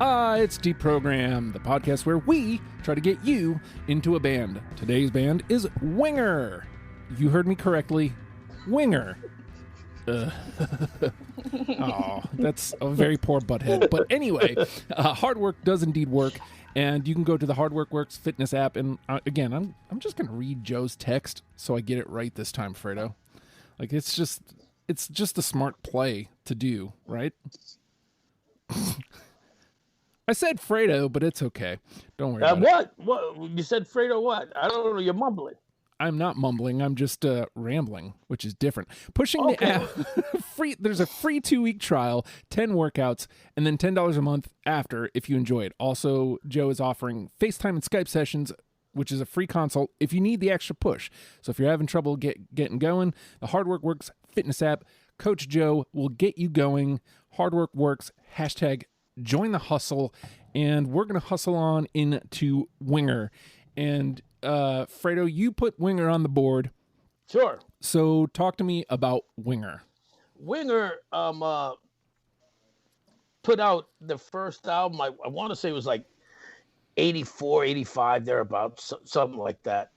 It's Deprogram, the podcast where we try to get you into a band. Today's band is Winger. You heard me correctly, Winger. Oh, that's a very poor butthead. But anyway, hard work does indeed work, and you can go to the Hard Work Works fitness app. And again, I'm just gonna read Joe's text so I get it right this time, Fredo. Like it's just a smart play to do, right? I said Fredo, but it's okay. Don't worry about it. What? You said Fredo what? I don't know. You're mumbling. I'm not mumbling. I'm just rambling, which is different. Pushing the app free. There's a free 2-week trial, 10 workouts, and then $10 a month after if you enjoy it. Also, Joe is offering FaceTime and Skype sessions, which is a free consult if you need the extra push. So if you're having trouble getting going, the Hard Work Works fitness app, Coach Joe will get you going. Hard Work Works, hashtag join the hustle, and we're going to hustle on into Winger. And Fredo, you put Winger on the board. Sure. So talk to me about Winger. Winger put out the first album, I want to say it was like 84, 85, thereabouts, something like that.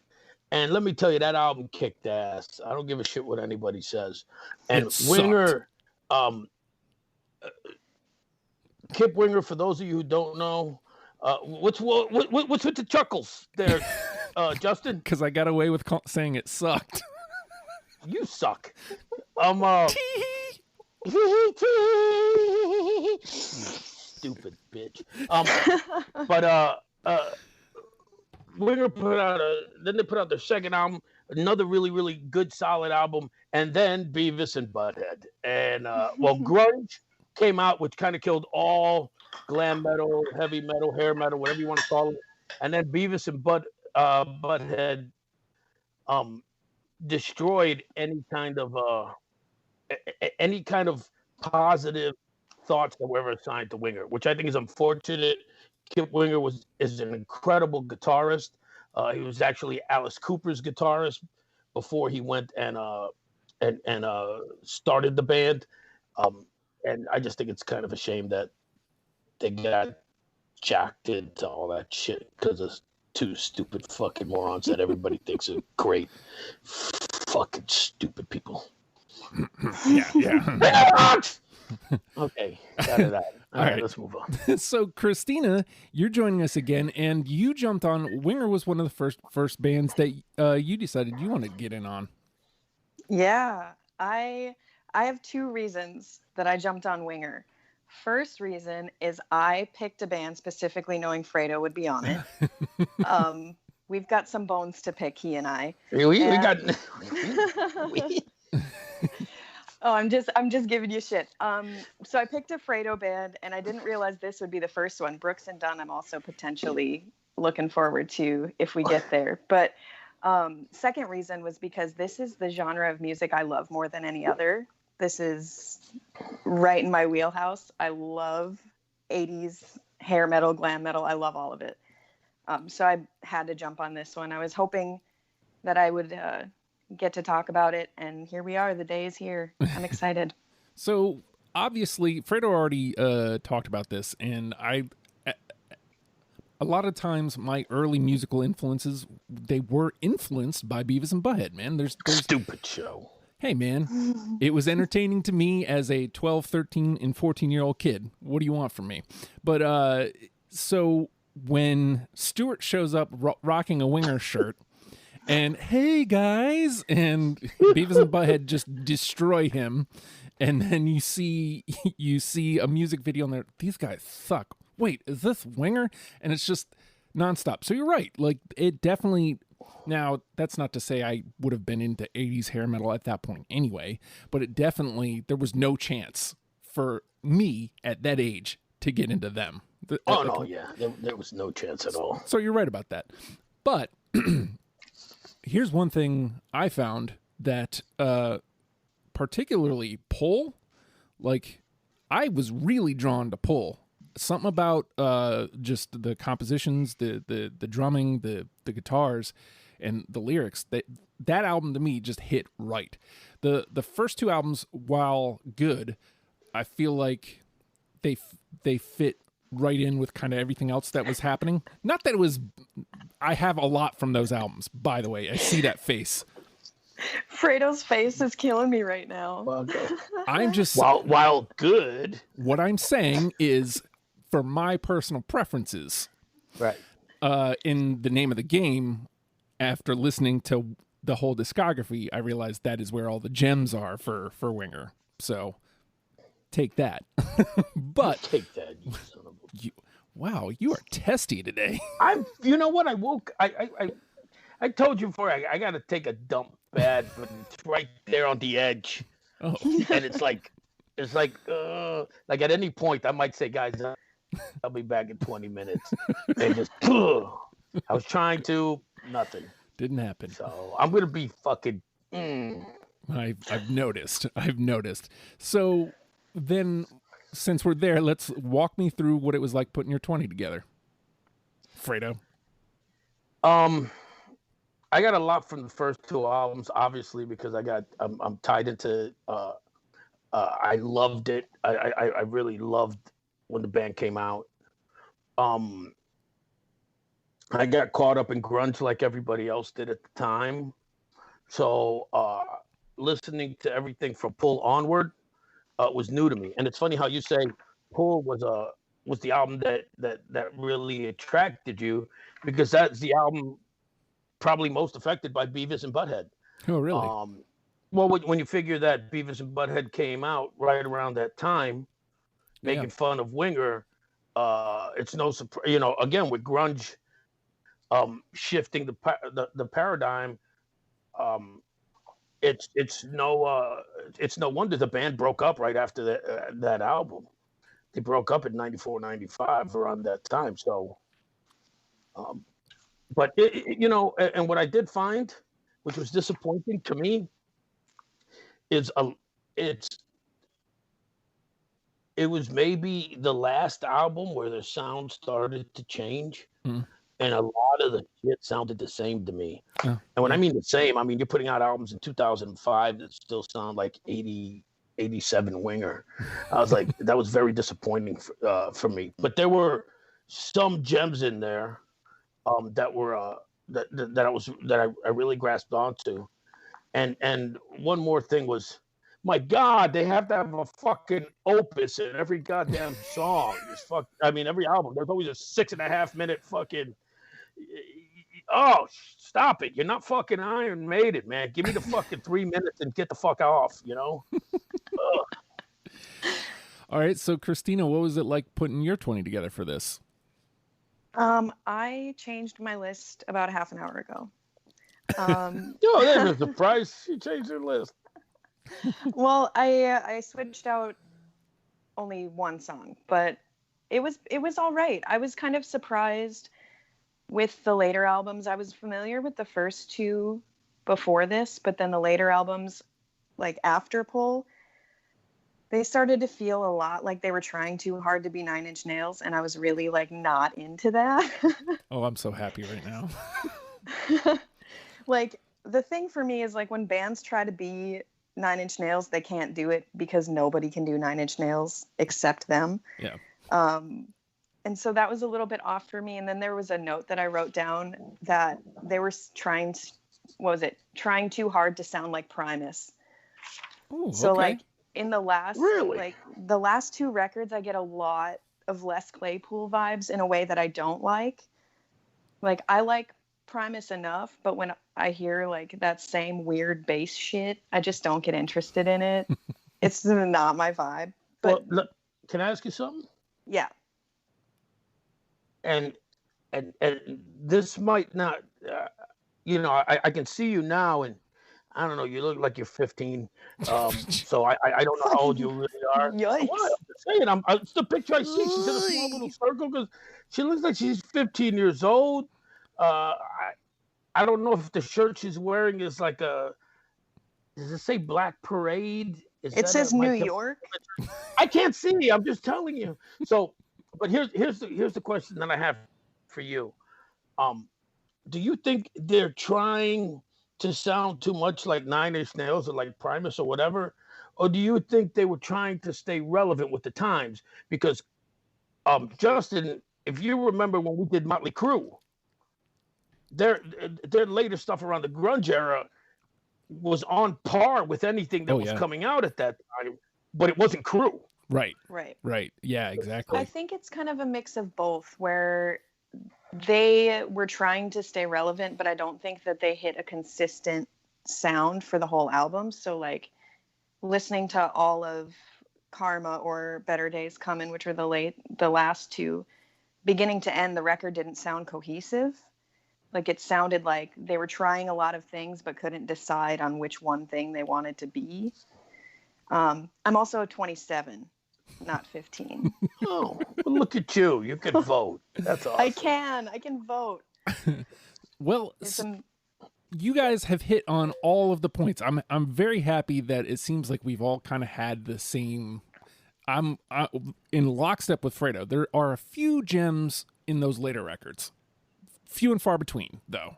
And let me tell you, that album kicked ass. I don't give a shit what anybody says. And Winger, Kip Winger, for those of you who don't know, what's with the chuckles there, Justin? Because I got away with saying it sucked. You suck. Stupid bitch. But Winger put out then they put out their second album, another really, really good, solid album, and then Beavis and Butthead. And grunge came out, which kind of killed all glam metal, heavy metal, hair metal, whatever you want to call it. And then Beavis and Butthead destroyed any kind of positive thoughts that were ever assigned to Winger, which I think is unfortunate. Kip Winger is an incredible guitarist. He was actually Alice Cooper's guitarist before he went and started the band. And I just think it's kind of a shame that they got jacked into all that shit because of two stupid fucking morons that everybody thinks are great. Fucking stupid people. Yeah. Okay, out of that. All right, let's move on. So, Christina, you're joining us again, and you jumped on. Winger was one of the first bands that you decided you wanted to get in on. Yeah, I have two reasons that I jumped on Winger. First reason is I picked a band specifically knowing Fredo would be on it. We've got some bones to pick, he and I. We got. Oh, I'm just giving you shit. So I picked a Fredo band, and I didn't realize this would be the first one. Brooks and Dunn, I'm also potentially looking forward to if we get there. But second reason was because this is the genre of music I love more than any other. This is right in my wheelhouse. I love 80s hair metal, glam metal. I love all of it. So I had to jump on this one. I was hoping that I would get to talk about it, and here we are. The day is here. I'm excited. So obviously Fredo already talked about this, and a lot of times my early musical influences, they were influenced by Beavis and Butthead, man. There's stupid show. Hey man, it was entertaining to me as a 12, 13, and 14-year-old kid. What do you want from me? But so when Stuart shows up rocking a Winger shirt, and hey guys, and Beavis and Butthead just destroy him, and then you see a music video and these guys suck. Wait, is this Winger? And it's just nonstop. So you're right. Like it definitely. Now that's not to say I would have been into 80s hair metal at that point anyway, but there was no chance for me at that age to get into them. There was no chance at all. So you're right about that. But here's one thing I found that particularly Pull, like I was really drawn to Pull. Something about just the compositions, the drumming, the guitars, and the lyrics. That album to me just hit right. The first two albums, while good, I feel like they fit right in with kind of everything else that was happening. Not that it was, I have a lot from those albums, by the way. I see that face. Fredo's face is killing me right now. Well, I'm just, while good. what I'm saying is, for my personal preferences, Right. in the name of the game, after listening to the whole discography, I realized that is where all the gems are for Winger. So take that. But Take that, you son of a... Wow, you are testy today. You know what? I told you before, I got to take a dump bad, but it's right there on the edge. Oh. And it's like at any point I might say, guys, I'll be back in 20 minutes. And just, I was trying to, nothing. Didn't happen. So I'm going to be fucking. I've noticed. So then, since we're there, let's walk me through what it was like putting your 20 together. Fredo. I got a lot from the first two albums, obviously, because I'm tied into. I loved it. I really loved when the band came out. I got caught up in grunge like everybody else did at the time. So listening to everything from Pull onward was new to me. And it's funny how you say Pull was the album that really attracted you, because that's the album probably most affected by Beavis and Butthead. Oh, really? Well, when you figure that Beavis and Butthead came out right around that time, making fun of Winger, it's no surprise. Again, with grunge shifting the paradigm, it's no wonder the band broke up right after that album. They broke up in 94, 95 around that time. So, but and what I did find, which was disappointing to me, is it was maybe the last album where the sound started to change. Mm. And a lot of the shit sounded the same to me. Oh, and when I mean the same, I mean you're putting out albums in 2005 that still sound like 87 Winger. I was like, that was very disappointing for me. But there were some gems in there that were that I really grasped onto. And one more thing was, my God, they have to have a fucking opus in every goddamn song. Every album. There's always a 6.5 minute fucking. Oh, stop it! You're not fucking Iron Maiden, man. Give me the fucking 3 minutes and get the fuck off. All right, so Christina, what was it like putting your 20 together for this? I changed my list about half an hour ago. There's a surprise. She changed her list. Well, I switched out only one song, but it was all right. I was kind of surprised with the later albums. I was familiar with the first two before this, but then the later albums, like after Pull, they started to feel a lot like they were trying too hard to be Nine Inch Nails, and I was really like not into that. Oh, I'm so happy right now. Like, the thing for me is, like, when bands try to be Nine Inch Nails, they can't do it because nobody can do Nine Inch Nails except them. Yeah. And so that was a little bit off for me. And then there was a note that I wrote down that they were trying too hard to sound like Primus. Ooh, so okay. like in the last, Really? like the last two records, I get a lot of Les Claypool vibes in a way that I don't like. Like, I like Primus enough, but when I hear like that same weird bass shit, I just don't get interested in it. It's not my vibe. But Well, can I ask you something? yeah. And this might not, I can see you now, and I don't know, you look like you're 15. So I don't know how old you really are. Yikes. Well, I'm just saying, it's the picture I see. She's in a small little circle because she looks like she's 15 years old. I don't know if the shirt she's wearing is like does it say Black Parade? It says New York. I can't see. I'm just telling you. So, but here's the question that I have for you. Do you think they're trying to sound too much like Nine Inch Nails or like Primus or whatever? Or do you think they were trying to stay relevant with the times? Because Justin, if you remember when we did Motley Crue, their their later stuff around the grunge era was on par with anything that was coming out at that time, but it wasn't Crue. Right. Right. Right. Yeah, exactly. I think it's kind of a mix of both, where they were trying to stay relevant, but I don't think that they hit a consistent sound for the whole album. So like listening to all of Karma or Better Days Coming, which were the last two, beginning to end, the record didn't sound cohesive. Like it sounded like they were trying a lot of things but couldn't decide on which one thing they wanted to be. I'm also 27, not 15. Oh, well, look at you. You can vote. That's awesome. I can vote. Well, you guys have hit on all of the points. I'm very happy that it seems like we've all kind of had the same. I'm in lockstep with Fredo. There are a few gems in those later records. Few and far between, though.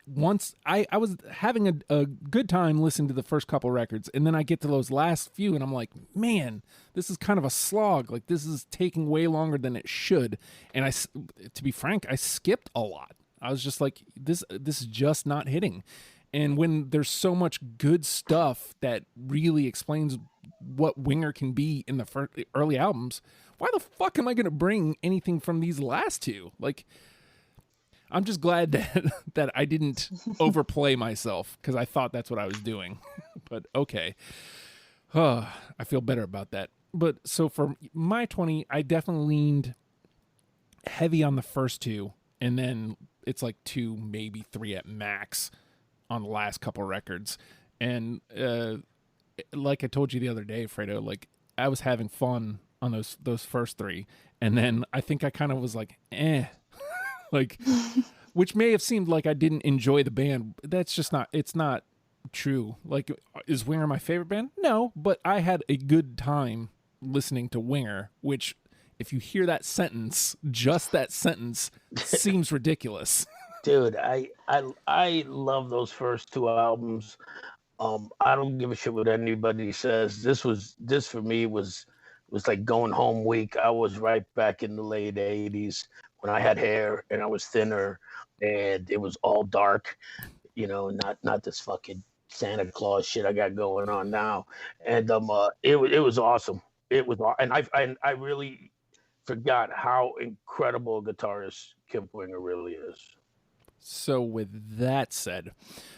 Once I was having a good time listening to the first couple records, and then I get to those last few, and I'm like, man, this is kind of a slog. Like, this is taking way longer than it should. And to be frank, I skipped a lot. I was just like, this is just not hitting. And when there's so much good stuff that really explains what Winger can be in the early albums, why the fuck am I going to bring anything from these last two? Like, I'm just glad that I didn't overplay myself, because I thought that's what I was doing. But okay. I feel better about that. But so for my 20, I definitely leaned heavy on the first two, and then it's like 2, maybe 3 at max on the last couple records. And like I told you the other day, Fredo, like I was having fun on those first 3, and then I think I kind of was like, like, which may have seemed like I didn't enjoy the band. That's just it's not true. Like, is Winger my favorite band? No, but I had a good time listening to Winger, which, if you hear that sentence, just that sentence, seems ridiculous. Dude, I love those first 2 albums. I don't give a shit what anybody says. This for me was like going home week. I was right back in the late 80s when I had hair and I was thinner and it was all dark, not this fucking Santa Claus shit I got going on now. And it was awesome. It was, and I really forgot how incredible a guitarist Kip Winger really is. So with that said,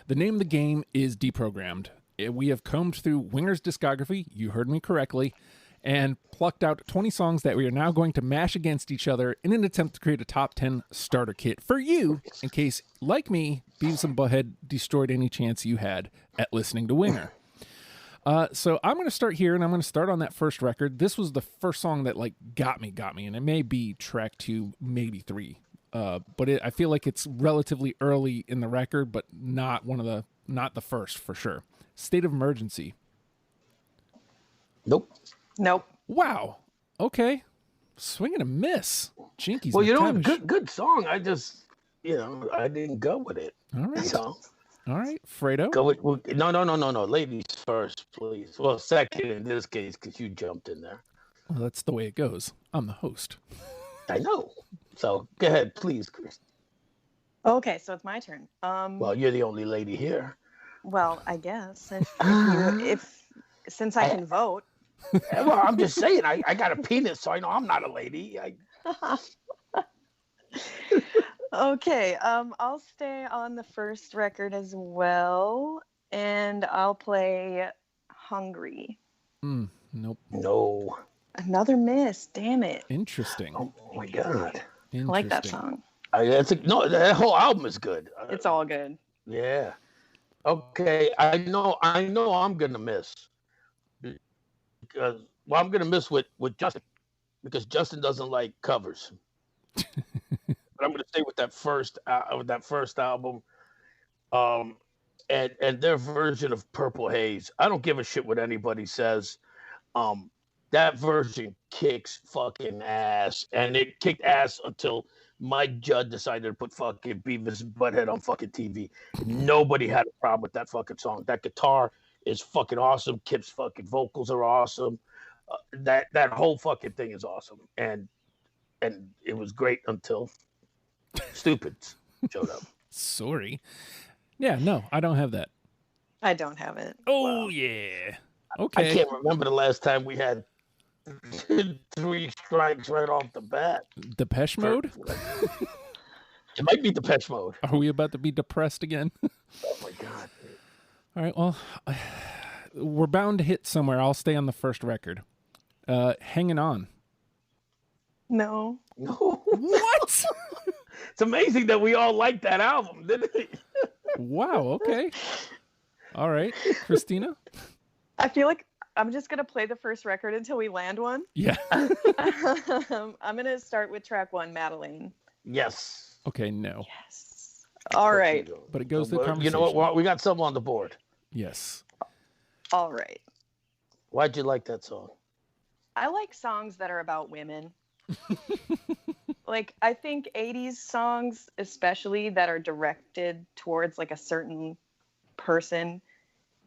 the name of the game is Deprogrammed. We have combed through Winger's discography, you heard me correctly, and plucked out 20 songs that we are now going to mash against each other in an attempt to create a top 10 starter kit for you, in case, like me, Beavis and Butthead destroyed any chance you had at listening to Winger. So I'm going to start here, and I'm going to start on that first record. This was the first song that got me, and it may be track 2, maybe 3. But I feel like it's relatively early in the record, but not the first for sure. State of Emergency. Nope. Wow. Okay. Swing and a miss. Jinkies. Well, good song. I just, I didn't go with it. All right. So. All right, Fredo. Go with no. Ladies first, please. Well, second in this case, because you jumped in there. Well, that's the way it goes. I'm the host. I know. So go ahead, please, Chris. Okay, so it's my turn. Well, you're the only lady here. Well, I guess since I can vote. Well, I'm just saying, I got a penis, so I know I'm not a lady. Okay, I'll stay on the first record as well, and I'll play Hungry. Nope. No. Another miss. Damn it. Interesting. Oh my God. I like that song. That whole album is good. It's all good. Yeah. Okay. I know I'm gonna miss. Because I'm gonna miss with Justin, because Justin doesn't like covers. But I'm gonna stay with that first album, and their version of Purple Haze. I don't give a shit what anybody says. That version kicks fucking ass, and it kicked ass until Mike Judd decided to put fucking Beavis and Butthead on fucking TV. Nobody had a problem with that fucking song. That guitar is fucking awesome. Kip's fucking vocals are awesome. that whole fucking thing is awesome, and it was great until Stupids showed up. Sorry. Yeah, no, I don't have that. I don't have it. Oh, Wow. yeah. I Okay. can't remember the last time we had 3 strikes right off the bat. Depeche Mode? It might be Depeche Mode. Are we about to be depressed again? Oh my God. All right, well, we're bound to hit somewhere. I'll stay on the first record. Hanging On. No. No. What? It's amazing that we all liked that album, didn't we? Wow, okay. All right, Christina? I feel like I'm just going to play the first record until we land one. Yeah. I'm going to start with track 1, Madeline. Yes. Okay, no. Yes. All right. But it goes to the You conversation. know what? We got something on the board. Yes. All right. Why'd you like that song? I like songs that are about women. Like, I think 80s songs, especially that are directed towards like a certain person,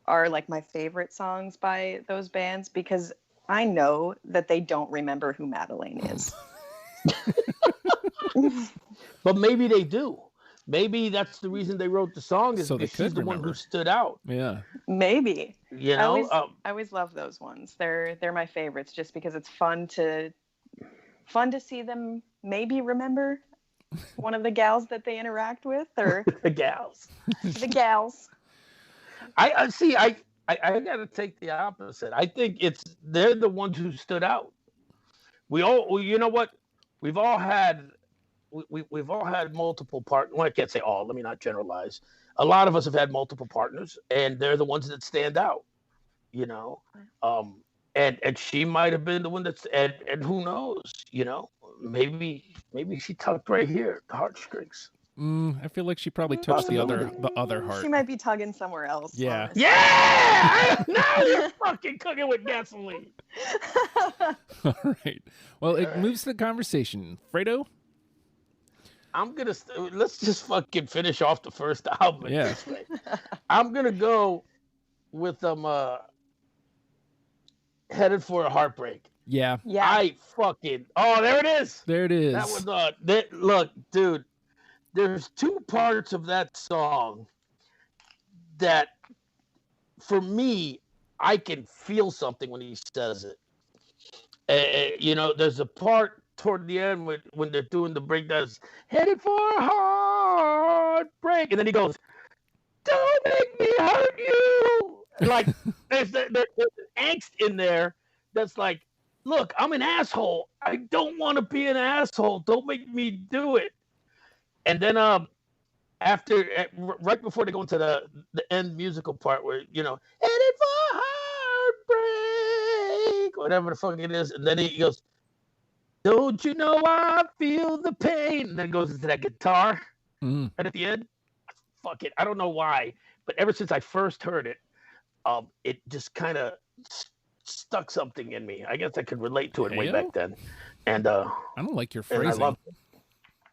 are like my favorite songs by those bands, because I know that they don't remember who Madeline is. But maybe they do. Maybe that's the reason they wrote the song, is So they because she's could the one remember. who stood out. Yeah. Maybe. You know, I always love those ones. They're my favorites, just because it's fun to see them maybe remember one of the gals that they interact with, or the gals. the gals. I see. I gotta take the opposite. I think they're the ones who stood out. You know what? We've all had multiple partners. Well, I can't say all. Let me not generalize. A lot of us have had multiple partners, and they're the ones that stand out. You know, and she might have been the one that's and who knows? You know, maybe she tucked right here at the heartstrings. I feel like she probably touched the other heart. She might be tugging somewhere else. Yeah. honestly. Yeah! Now you're fucking cooking with gasoline. All right. Well, it moves the conversation. Fredo? I'm gonna let's just fucking finish off the first album. Yeah. This way. I'm gonna go with Headed for a Heartbreak. Yeah. Yeah. There it is. There it is. That was look, dude. There's 2 parts of that song that, for me, I can feel something when he says it. You know, there's a part toward the end when they're doing the breakdowns, headed for a heartbreak, and then he goes, "Don't make me hurt you." Like there's angst in there that's like, look, I'm an asshole. I don't want to be an asshole. Don't make me do it. And then right before they go into the end musical part where, you know, headed for heartbreak, whatever the fuck it is, and then he goes, "Don't you know I feel the pain?" And then goes into that guitar, and at the end, fuck it, I don't know why, but ever since I first heard it, it just kind of stuck something in me. I guess I could relate to it way back then, and I don't like your phrasing. I love it.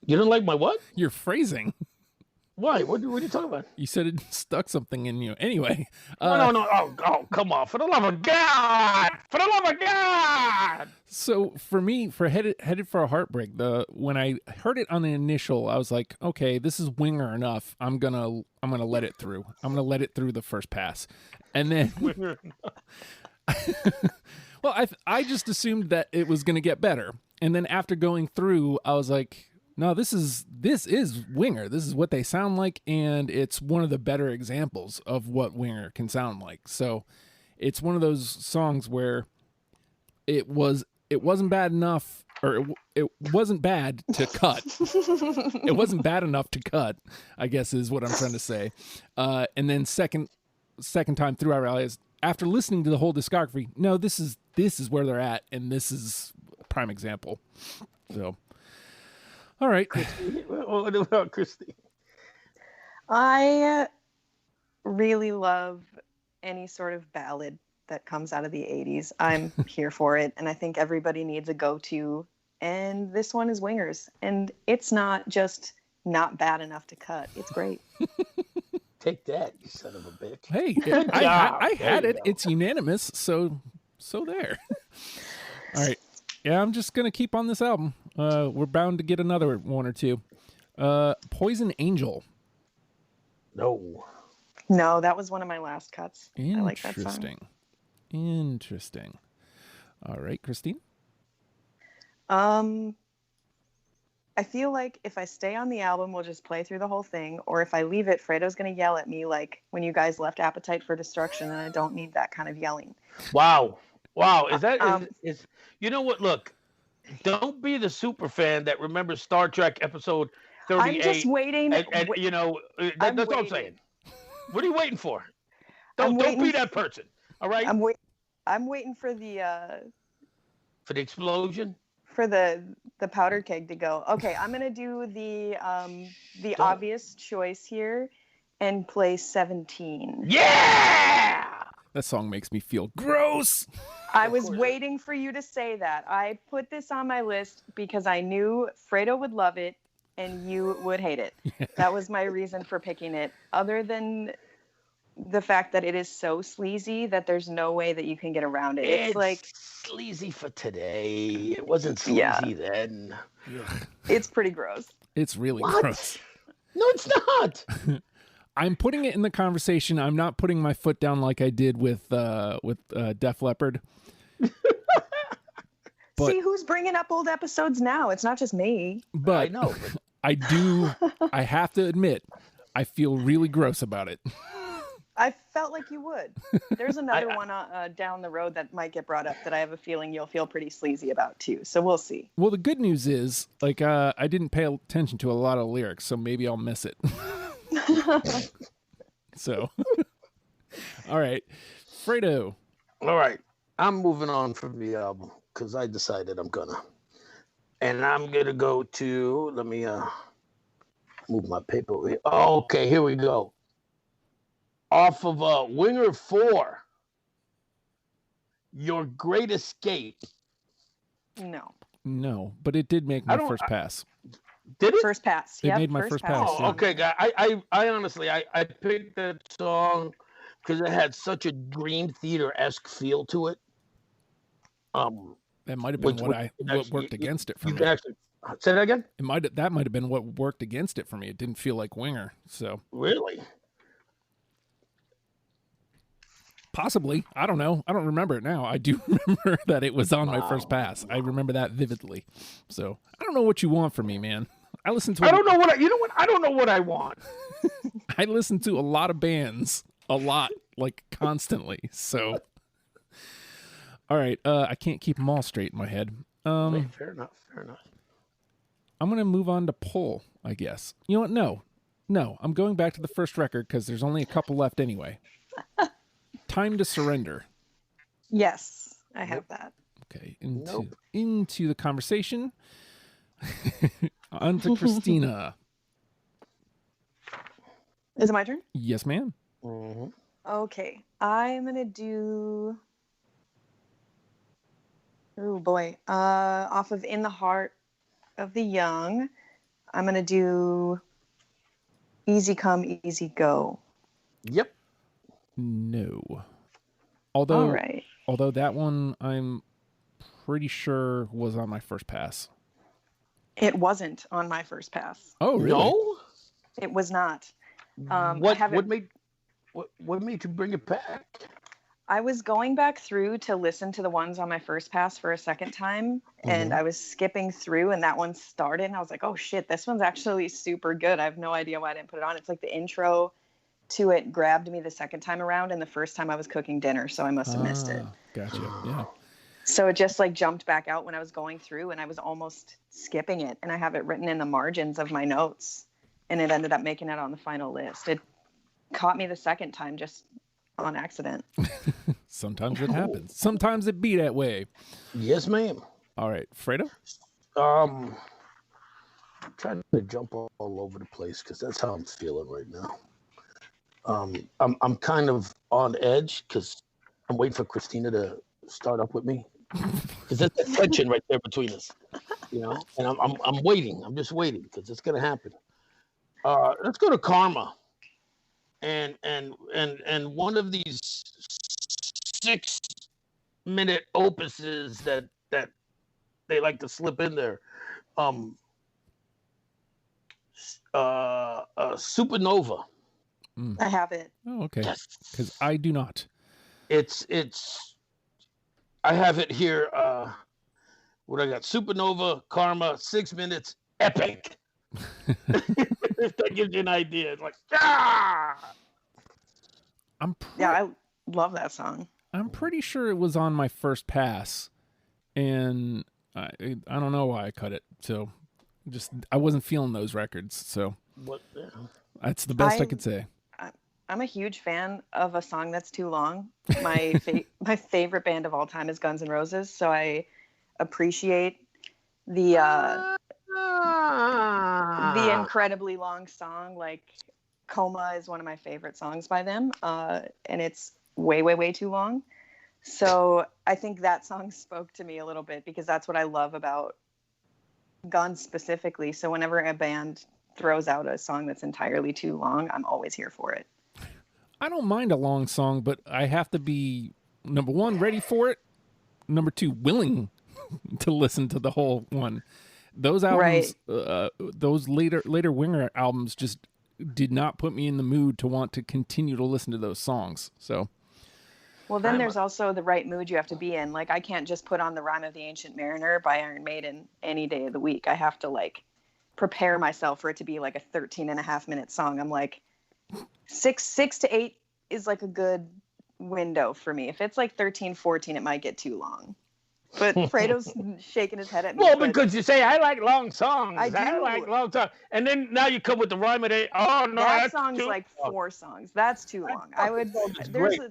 You don't like my what? Your phrasing. Why? What are you talking about? You said it stuck something in you. Anyway. No. Oh, come on. For the love of God. For the love of God. So for me, for Headed for a Heartbreak, when I heard it on the initial, I was like, okay, this is winger enough. I'm gonna let it through. I'm gonna let it through the first pass. And then well, I just assumed that it was gonna get better. And then after going through, I was like, no, this is winger. This is what they sound like, and it's one of the better examples of what winger can sound like. So it's one of those songs where it wasn't bad enough, or it wasn't bad to cut. It wasn't bad enough to cut, I guess is what I'm trying to say. And then second time through, I realized after listening to the whole discography, no, this is where they're at, and this is a prime example. So. All right. What about Christy? I really love any sort of ballad that comes out of the 80s. I'm here for it, and I think everybody needs a go-to, and this one is Wingers. And it's not just not bad enough to cut. It's great. Take that, you son of a bitch. Hey, I had it. It's unanimous, so there. All right. Yeah, I'm just gonna keep on this album. We're bound to get another one or two. Poison Angel. No. No, that was one of my last cuts. I like that song. Interesting. All right, Christine. I feel like if I stay on the album, we'll just play through the whole thing. Or if I leave it, Fredo's going to yell at me like when you guys left Appetite for Destruction, and I don't need that kind of yelling. Wow. Is you know what? Look, don't be the super fan that remembers Star Trek episode 38. I'm just waiting. And you know, that's what I'm saying. What are you waiting for? Don't be that person. All right. I'm waiting for the explosion. For the powder keg to go. Okay, I'm gonna do the obvious choice here and play 17. Yeah! That song makes me feel gross. I was waiting for you to say that. I put this on my list because I knew Fredo would love it and you would hate it. That was my reason for picking it. Other than the fact that it is so sleazy that there's no way that you can get around it. It's like sleazy for today. It wasn't sleazy then. It's pretty gross. It's really gross. No, it's not. I'm putting it in the conversation. I'm not putting my foot down like I did with Def Leppard. But, see who's bringing up old episodes now. It's not just me. But I know. I have to admit, I feel really gross about it. I felt like you would. There's another one down the road that might get brought up that I have a feeling you'll feel pretty sleazy about too. So we'll see. Well, the good news is, like, I didn't pay attention to a lot of lyrics, so maybe I'll miss it. So, all right, Fredo. All right, I'm moving on from the album because I decided I'm gonna, and I'm gonna go to. Let me move my paper over here. Oh, okay, here we go. Off of Winger 4, Your Great Escape. No, but it did make my first pass. Did it? First pass. It made my first pass. Oh, okay, guy. I honestly, I picked that song because it had such a Dream Theater-esque feel to it. That might have been what worked against it for me. Actually, say that again. That might have been what worked against it for me. It didn't feel like Winger. So really. Possibly. I don't know. I don't remember it now. I do remember that it was on my first pass. I remember that vividly. So I don't know what you want from me, man. I listen to. I don't know what I don't know what I want. I listen to a lot of bands, a lot, like constantly. So, all right. I can't keep them all straight in my head. Fair enough. I'm gonna move on to Pull, I guess. You know what? No. I'm going back to the first record because there's only a couple left anyway. Time to Surrender. Yes, I have that. Okay, into the conversation. On to Christina. Is it my turn? Yes, ma'am. Mm-hmm. Okay, I'm gonna do. Oh boy! Off of In the Heart of the Young, I'm gonna do Easy Come, Easy Go. Yep. No. Although that one I'm pretty sure was on my first pass. It wasn't on my first pass. Oh, really? No? It was not. What made you bring it back? I was going back through to listen to the ones on my first pass for a second time, and I was skipping through, and that one started, and I was like, oh shit, this one's actually super good. I have no idea why I didn't put it on. It's like the intro to it grabbed me the second time around, and the first time I was cooking dinner, so I must have missed it. Gotcha. Yeah. So it just like jumped back out when I was going through, and I was almost skipping it, and I have it written in the margins of my notes, and it ended up making it on the final list. It caught me the second time just on accident. Sometimes it happens. Sometimes it be that way. Yes, ma'am. All right, Fredo. I'm trying to jump all over the place because that's how I'm feeling right now. I'm kind of on edge because I'm waiting for Christina to start up with me because there's that tension right there between us, you know. And I'm waiting. I'm just waiting because it's gonna happen. Let's go to Karma, and one of these 6 minute opuses that they like to slip in there. Supernova. I have it. Oh, okay. Yes. Because I do not. It's I have it here. What I got? Supernova, Karma, 6 minutes, epic. If that gives you an idea, it's like Yeah, I love that song. I'm pretty sure it was on my first pass, and I don't know why I cut it. So I wasn't feeling those records. So that's the best I could say. I'm a huge fan of a song that's too long. My my favorite band of all time is Guns N' Roses, so I appreciate the incredibly long song. Like Coma is one of my favorite songs by them, and it's way too long. So I think that song spoke to me a little bit because that's what I love about Guns specifically. So whenever a band throws out a song that's entirely too long, I'm always here for it. I don't mind a long song, but I have to be, number one, ready for it. Number two, willing to listen to the whole one. Those albums, right. Those later Winger albums just did not put me in the mood to want to continue to listen to those songs. So, well, then there's also the right mood you have to be in. Like, I can't just put on the Rime of the Ancient Mariner by Iron Maiden any day of the week. I have to prepare myself for it to be like a 13.5-minute song. I'm like, 6 to 8 is a good window for me. If it's 13, 14, it might get too long. But Fredo's shaking his head at me. Well, because you say I like long songs. I do. I like long songs, and then now you come with the Rime of the. Oh no, that song's like 4 songs. That's too long. I would.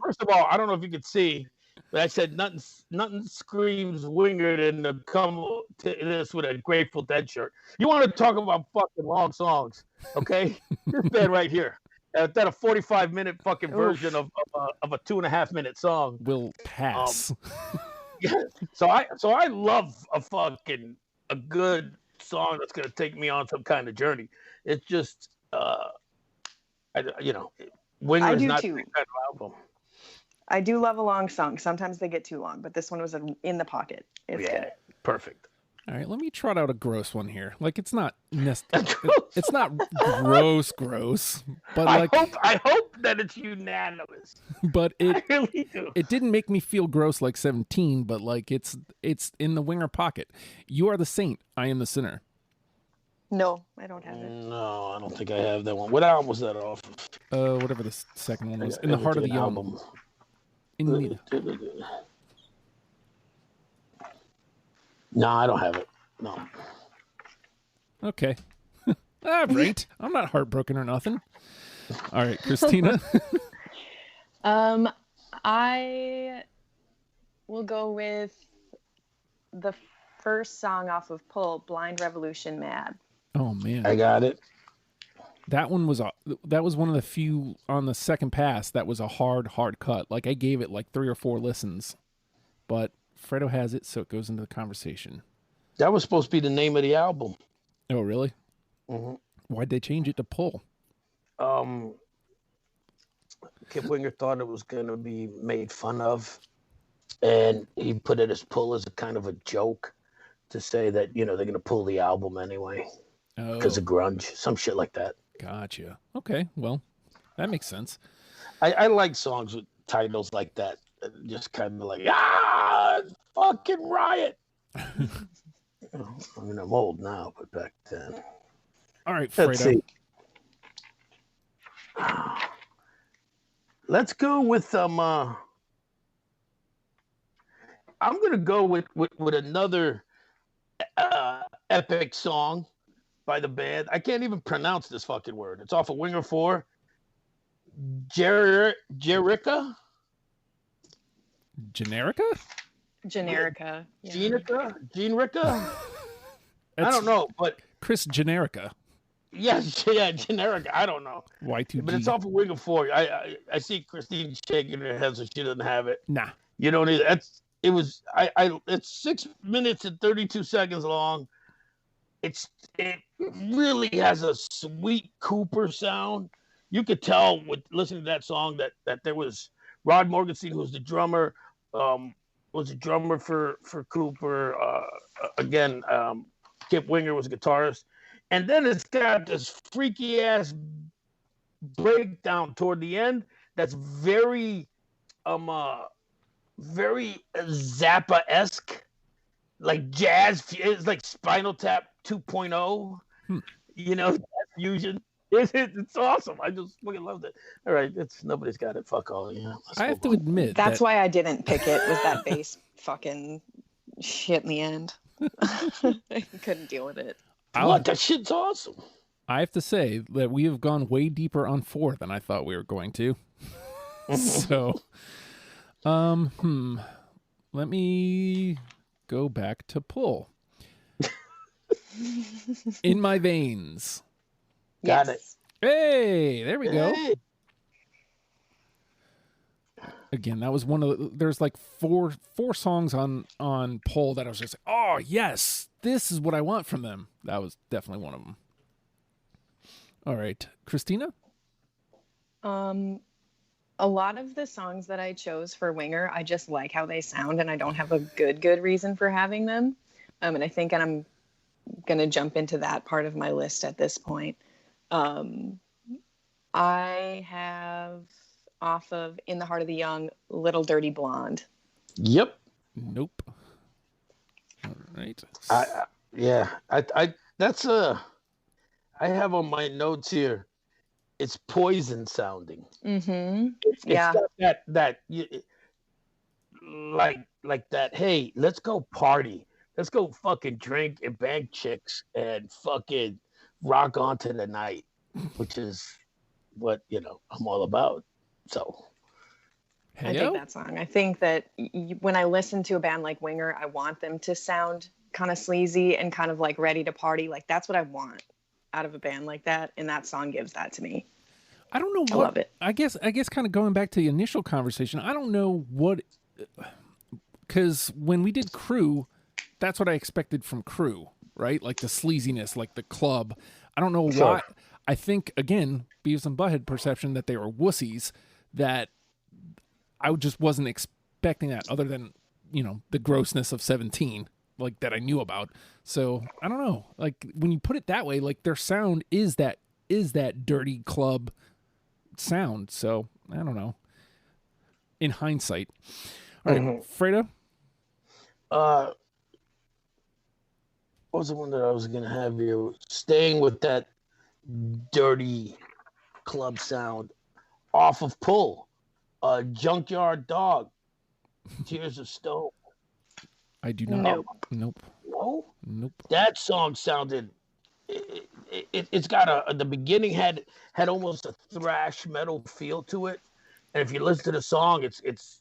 First of all, I don't know if you could see, but I said nothing screams Winger than to come to this with a Grateful Dead shirt. You want to talk about fucking long songs? Okay, this band right here. That a 45-minute fucking version of a 2.5-minute song will pass. Yeah. So I love a good song that's gonna take me on some kind of journey. It's just Winger is not that kind of album. I do love a long song. Sometimes they get too long, but this one was in the pocket. It's good. Perfect. All right, let me trot out a gross one here. It's not it's not gross, but I hope that it's unanimous. But I really do. It didn't make me feel gross like 17, but it's in the Winger pocket. You Are the Saint, I Am the Sinner. No, I don't have it. No, I don't think I have that one. What album was that off of? Whatever the second one was. In the Heart of the Young. No, I don't have it. No. Okay. All right. I'm not heartbroken or nothing. All right, Christina. I will go with the first song off of Pull, Blind Revolution Mad. Oh, man. I got it. That one was one of the few on the second pass that was a hard cut. I gave it 3 or 4 listens, but Fredo has it, so it goes into the conversation. That was supposed to be the name of the album. Oh, really? Mm-hmm. Why'd they change it to Pull? Kip Winger thought it was going to be made fun of, and he put it as Pull as a kind of a joke to say that, they're going to pull the album anyway because of grunge, some shit like that. Gotcha. Okay, well, that makes sense. I like songs with titles like that. Just kind of fucking riot. I'm old now, but back then. All right, Fredo. Let's see. Let's go with I'm gonna go with another epic song by the band. I can't even pronounce this fucking word. It's off of Winger 4. Generica? Generica. Yeah. Generica? I don't know, but Chris Generica. Yes, yeah, Generica. I don't know. Y2G. But it's off of Winger 4. I see Christine shaking her head, so she doesn't have it. Nah. You don't either. It's 6 minutes and 32 seconds long. It really has a sweet Cooper sound. You could tell with listening to that song that there was Rod Morgenstein, who's the drummer, was a drummer for Cooper. Again, Kip Winger was a guitarist. And then it's got this freaky ass breakdown toward the end that's very Zappa-esque, like jazz. It's like Spinal Tap 2.0. You know, fusion. It's awesome. I just fucking loved it. All right, nobody's got it. Fuck all. Yeah, I have to admit that's why I didn't pick it. Was that bass fucking shit in the end? I couldn't deal with it. That shit's awesome. I have to say that we have gone way deeper on 4 than I thought we were going to. So, let me go back to Pull. In My Veins. Got it. Hey, there we go. Hey. Again, that was one of the, there's like four songs on Pull that I was just like, oh yes, this is what I want from them. That was definitely one of them. All right, Christina? A lot of the songs that I chose for Winger, I just like how they sound, and I don't have a good reason for having them. And I think I'm going to jump into that part of my list at this point. I have off of In the Heart of the Young, Little Dirty Blonde. Yep. Nope. All right. I have on my notes here, it's Poison sounding. Mm-hmm. It's got that like that, hey, let's go party. Let's go fucking drink and bang chicks and fucking rock on to the night, which is what, I'm all about. So I dig that song. I think that when I listen to a band like Winger, I want them to sound kind of sleazy and kind of like ready to party. Like that's what I want out of a band like that, and that song gives that to me. I don't know what. I love it. I guess kind of going back to the initial conversation, I don't know what, because when we did Crew, that's what I expected from Crew, right? Like the sleaziness, like the club. I don't know why. I think, again, Beavis and Butthead perception that they were wussies, that I just wasn't expecting that, other than, the grossness of 17, like that I knew about. So I don't know. Like when you put it that way, like their sound is that dirty club sound. So I don't know. In hindsight. All right, Fredo? What was the one that I was gonna have here? Staying with that dirty club sound off of Pull. Junkyard Dog. Tears of Stone. I do not. Nope. No? Nope. That song sounded. It's got the beginning had almost a thrash metal feel to it, and if you listen to the song, it's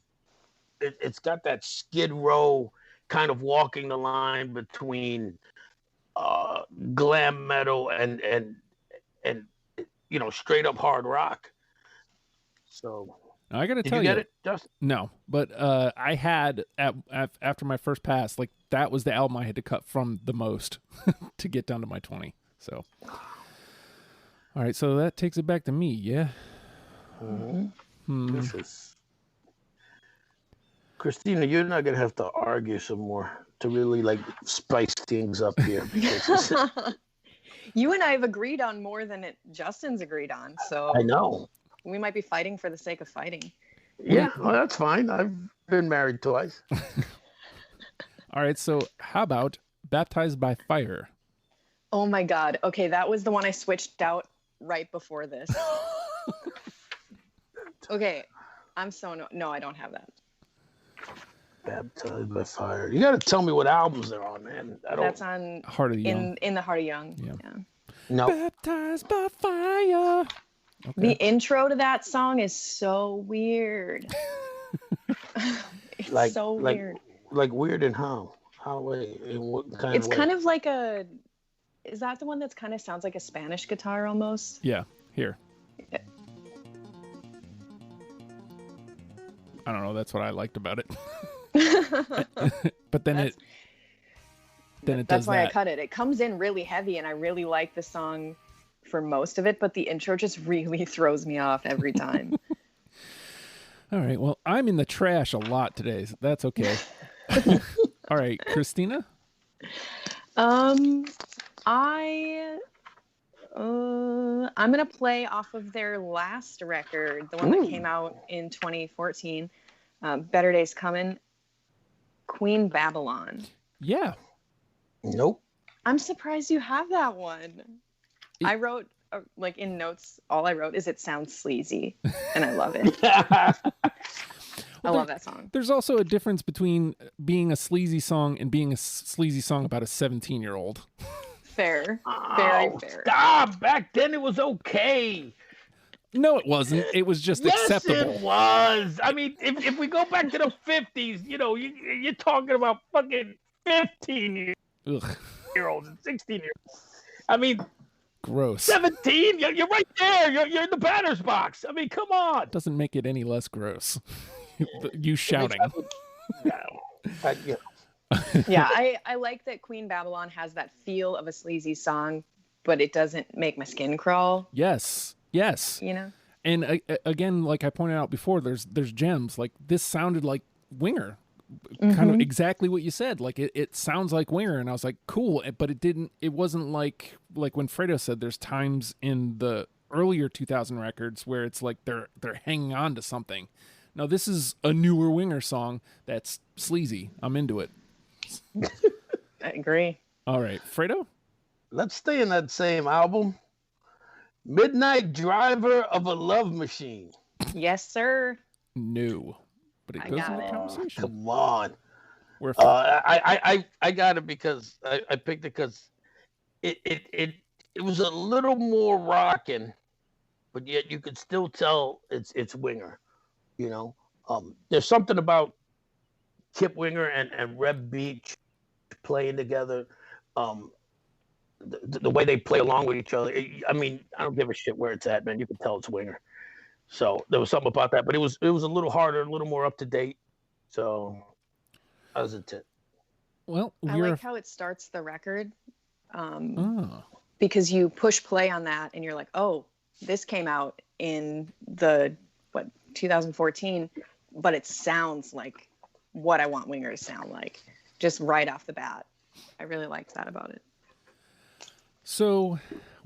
got that Skid Row kind of walking the line between glam metal and straight up hard rock. So I gotta tell you, get it, Justin? No, but I had after my first pass, like that was the album I had to cut from the most to get down to my 20. So, all right, so that takes it back to me. Yeah. This is Christina. You're not gonna have to argue some more to really like spice things up here. Because you and I have agreed on more than Justin's agreed on. So I know. We might be fighting for the sake of fighting. Yeah, well, that's fine. I've been married twice. All right, so how about Baptized by Fire? Oh my God. Okay, that was the one I switched out right before this. Okay, I'm so no, I don't have that. Baptized by Fire. You got to tell me what albums they're on, man. That's on Heart of the Young. In the Heart of Young. Yeah. No. Baptized by Fire. Okay. The intro to that song is so weird. It's so weird. Like weird in how? How way? In what kind it's of way? kind of like a. Is that the one that's kind of sounds like a Spanish guitar almost? Yeah. Here. Yeah. I don't know. That's what I liked about it. But then it does that's why that. I cut it. It comes in really heavy, and I really like the song for most of it, but the intro just really throws me off every time. All right. Well, I'm in the trash a lot today, so that's okay. All right, Christina. I'm gonna play off of their last record, the one that came out in 2014. Better Days Coming. Queen Babylon. Yeah. Nope. I'm surprised you have that one. I wrote like in notes. All I wrote is it sounds sleazy, and I love it. I love that song. There's also a difference between being a sleazy song and being a sleazy song about a 17-year-old. Fair. Very fair. Stop. Back then it was okay. No, it wasn't. It was just acceptable. Yes, it was. I mean, if we go back to the 50s, you know, you're talking about fucking 15-year-olds and 16-year-olds. I mean, gross. 17? You're right there. You're in the batter's box. I mean, come on. Doesn't make it any less gross. You shouting. Yeah, I like that Queen Babylon has that feel of a sleazy song, but it doesn't make my skin crawl. Yes. You know? And again, like I pointed out before, there's gems. Like this sounded like Winger. Kind of exactly what you said. Like it sounds like Winger, and I was like, cool, but it wasn't like when Fredo said there's times in the earlier 2000 records where it's like they're hanging on to something. Now this is a newer Winger song that's sleazy. I'm into it. I agree. All right, Fredo? Let's stay in that same album. Midnight Driver of a Love Machine. Yes, sir. No. But it goes in the conversation. Come on. I got it because I picked it because it was a little more rocking, but yet you could still tell it's Winger. You know, there's something about Kip Winger and Reb Beach playing together. The way they play along with each other. I mean, I don't give a shit where it's at, man. You can tell it's Winger. So there was something about that, but it was a little harder, a little more up to date. So that was it. Well, I like how it starts the record, because you push play on that, and you're like, oh, this came out in the 2014, but it sounds like what I want Winger to sound like, just right off the bat. I really liked that about it. So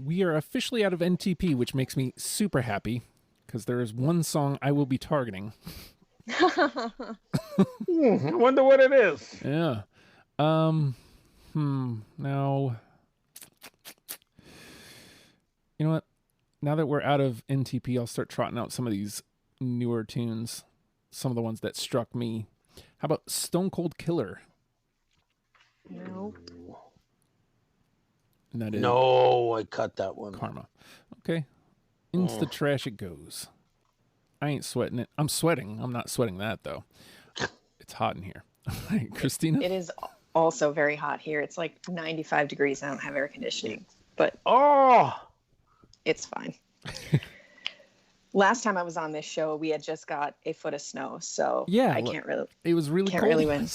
we are officially out of NTP, which makes me super happy because there is one song I will be targeting. I wonder what it is. Yeah. Now, you know what? Now that we're out of NTP, I'll start trotting out some of these newer tunes, some of the ones that struck me. How about Stone Cold Killer? No. And that is no, I cut that one. Karma. Okay. Into the trash it goes. I ain't sweating it. I'm sweating. I'm not sweating that, though. It's hot in here. Christina? It is also very hot here. It's like 95 degrees. I don't have air conditioning, but it's fine. Last time I was on this show, we had just got a foot of snow, so yeah, I can't really. It was really can't cold really win.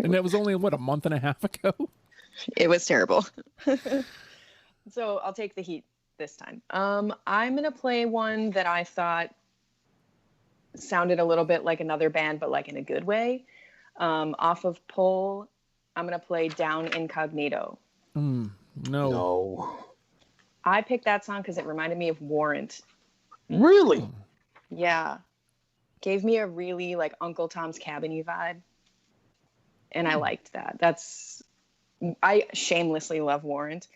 And that was only a month and a half ago. It was terrible. So I'll take the heat this time. I'm gonna play one that I thought sounded a little bit like another band, but like in a good way. Off of Pole, I'm gonna play Down Incognito. No. I picked that song because it reminded me of Warrant. Really? Yeah. Gave me a really like Uncle Tom's Cabin-y vibe. And I liked that. I shamelessly love Warrant.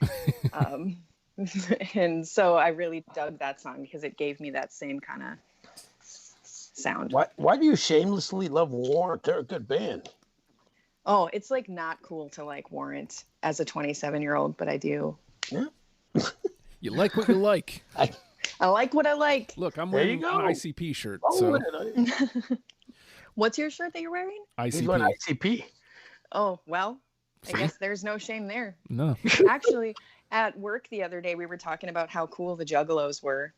And so I really dug that song because it gave me that same kind of sound. Why do you shamelessly love Warrant? They're a good band. Oh, it's like not cool to like Warrant as a 27-year-old, but I do. Yeah. You like what you like. I like what I like. Look, I'm wearing an ICP shirt. What's your shirt that you're wearing? ICP. ICP. Oh, well, I guess there's no shame there. No. Actually, at work the other day, we were talking about how cool the Juggalos were.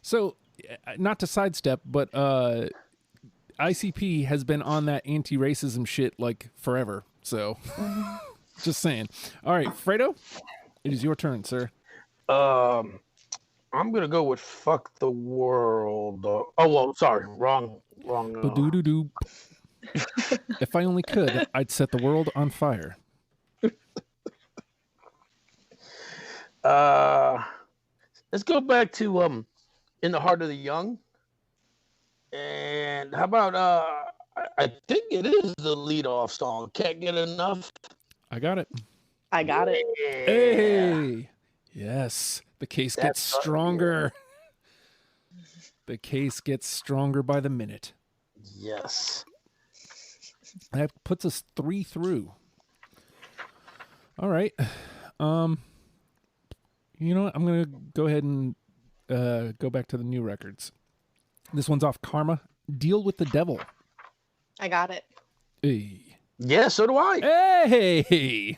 So, not to sidestep, but ICP has been on that anti-racism shit like forever. So, just saying. All right, Fredo, it is your turn, sir. I'm gonna go with "Fuck the World." Sorry, wrong. If I only could, I'd set the world on fire. Let's go back to In the Heart of the Young. And how about I think it is the lead-off song. Can't Get Enough. I got it. I got it. Yeah. Hey, yes. The case gets stronger. The case gets stronger by the minute. Yes. That puts us 3 through. All right. You know what? I'm going to go ahead and go back to the new records. This one's off Karma. Deal with the Devil. I got it. Hey. Yeah, so do I. Hey.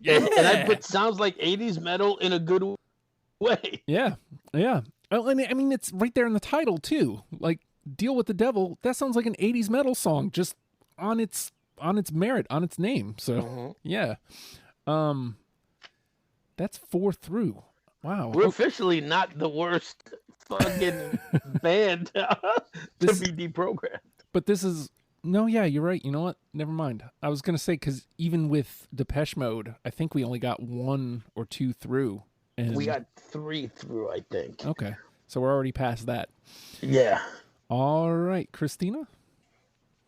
Yeah. And I put sounds like 80s metal in a good way. Yeah. Yeah. I mean, it's right there in the title, too. Like, Deal with the Devil. That sounds like an 80s metal song just on its merit, on its name. So, yeah. That's 4 through. Wow. We're officially not the worst fucking band to be deprogrammed. But this is... No, yeah, you're right. You know what? Never mind. I was going to say, because even with Depeche Mode, I think we only got 1 or 2 through. And... We got 3 through, I think. Okay. So we're already past that. Yeah. All right. Christina?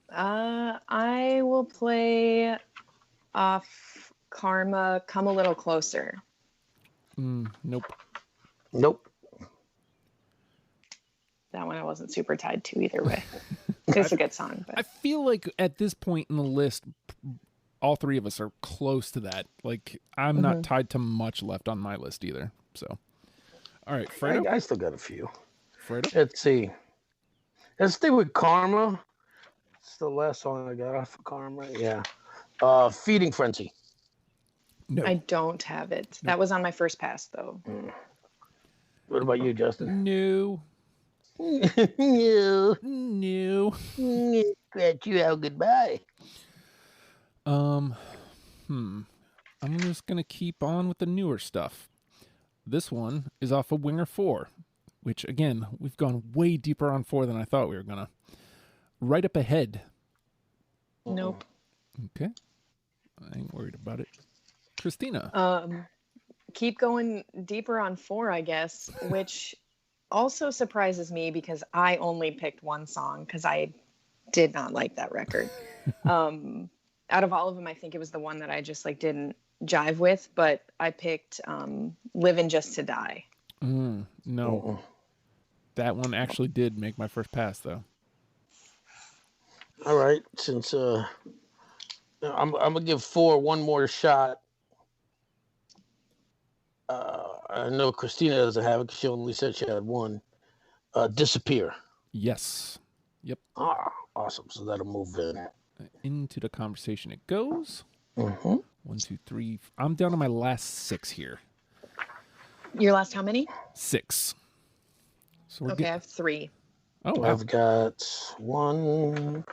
I will play off Karma, Come a Little Closer. Nope. That one I wasn't super tied to either way. It's a good song. But... I feel like at this point in the list, all 3 of us are close to that. Like, I'm not tied to much left on my list either. So, all right, Fredo? I still got a few. Fredo? Let's see. Let's stay with Karma. It's the last song I got off of Karma. Yeah. Feeding Frenzy. No. I don't have it. That was on my first pass, though. What about you, Justin? No. No. No. Scratch you out goodbye. I'm just gonna keep on with the newer stuff. This one is off of Winger 4, which again, we've gone way deeper on 4 than I thought we were gonna. Right Up Ahead. Nope. Okay. I ain't worried about it. Christina. Keep going deeper on 4, I guess, which also surprises me because I only picked 1 song because I did not like that record. Out of all of them, I think it was the one that I just like didn't jive with, but I picked Living Just to Die. No. That one actually did make my first pass, though. All right. Since I'm gonna give 4 one more shot. I know Christina doesn't have it because she only said she had 1. Disappear. Yes. Yep. Awesome. So that'll move in. Into the conversation it goes. 1, 2, 3. I'm down to my last 6 here. Your last how many? 6. So we're Okay, I have 3. Oh, wow. I've got 1.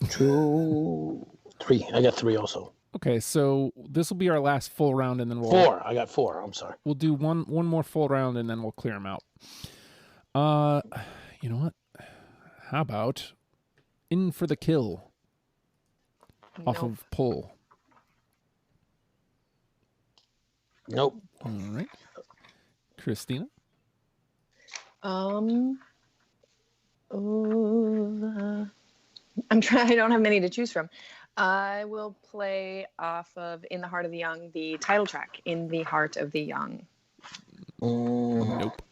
2, 3. I got 3 also. Okay, so this will be our last full round, and then we'll 4. I got 4. I'm sorry. We'll do one more full round, and then we'll clear them out. You know what? How about In for the Kill off of Pull? Nope. All right, Christina. I'm trying. I don't have many to choose from. I will play off of In the Heart of the Young, the title track, In the Heart of the Young. Nope.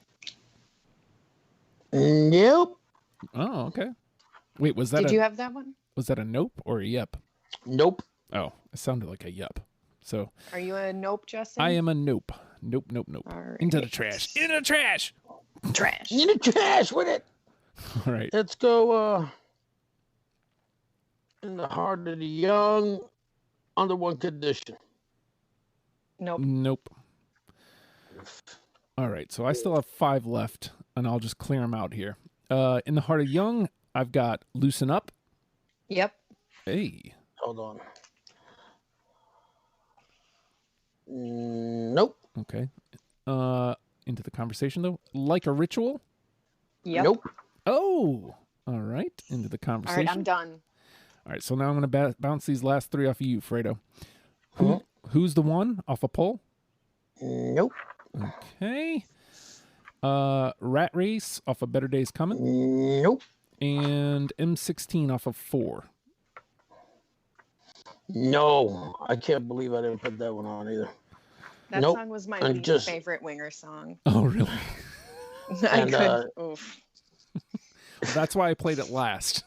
Nope. Oh, okay. Wait, was that? Did you have that one? Was that a nope or a yep? Nope. Oh, it sounded like a yep. So. Are you a nope, Justin? I am a nope. Nope. Right. Into the trash. In the trash. Trash. In the trash with it. All right. Let's go. In the Heart of the Young, Under One Condition. Nope. All right, so I still have 5 left, and I'll just clear them out here. In the Heart of Young, I've got Loosen Up. Yep. Hey. Hold on. Nope. Okay. Into the conversation, though. Like a Ritual. Yep. Nope. Oh, all right. Into the All conversation. right, I'm done. All right, so now I'm going to bounce these last three off of you, Fredo. Who's the one off a poll? Nope. Okay. Rat Race off of Better Days Coming. Nope. And M16 off of 4. No, I can't believe I didn't put that one on either. That Nope. song was my And least just- favorite Winger song. Oh, really? I And, could. Oof. Well, that's why I played it last.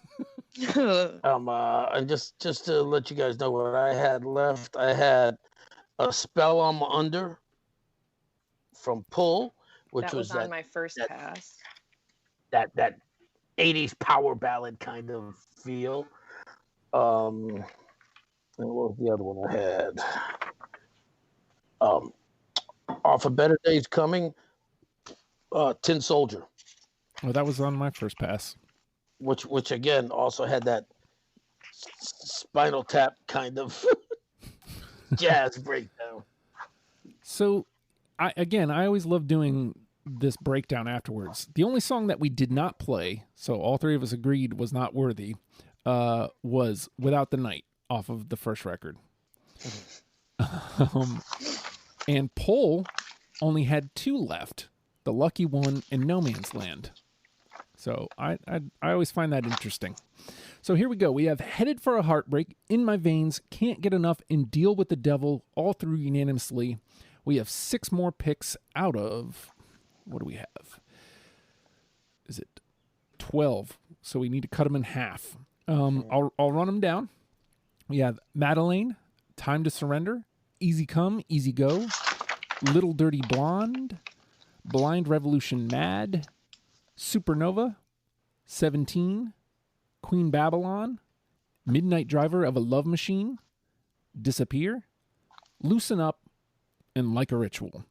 And just to let you guys know what I had left, I had A Spell I'm Under from Pull, which that was on my first pass. that 80s power ballad kind of feel. And what was the other one I had? Off of Better Days Coming, Tin Soldier. Oh, that was on my first pass. Which again also had that Spinal Tap kind of jazz breakdown. So, I always love doing this breakdown afterwards. The only song that we did not play, so all three of us agreed was not worthy, was Without the Night off of the first record. And Poll only had 2 left, The Lucky One and No Man's Land. So I always find that interesting. So here we go. We have Headed for a Heartbreak, In My Veins, Can't Get Enough, and Deal with the Devil, all through unanimously. We have 6 more picks out of, what do we have? Is it 12? So we need to cut them in half. I'll run them down. We have Madeleine, Time to Surrender, Easy Come, Easy Go, Little Dirty Blonde, Blind Revolution Mad, Supernova, 17, Queen Babylon, Midnight Driver of a Love Machine, Disappear, Loosen Up, and Like a Ritual.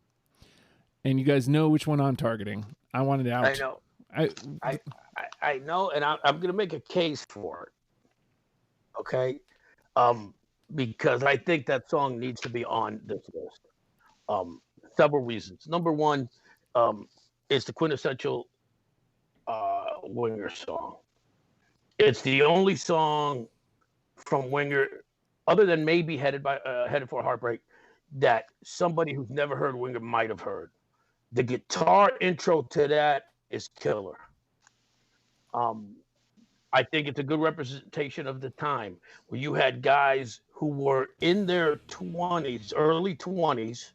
And you guys know which one I'm targeting. I want it out. I know. I know, and I'm going to make a case for it. Okay? Because I think that song needs to be on this list. Several reasons. Number one, it's the quintessential Winger song. It's the only song from Winger, other than maybe Headed for a Heartbreak, that somebody who's never heard Winger might have heard. The guitar intro to that is killer. I think it's a good representation of the time where you had guys who were in their 20s, early 20s,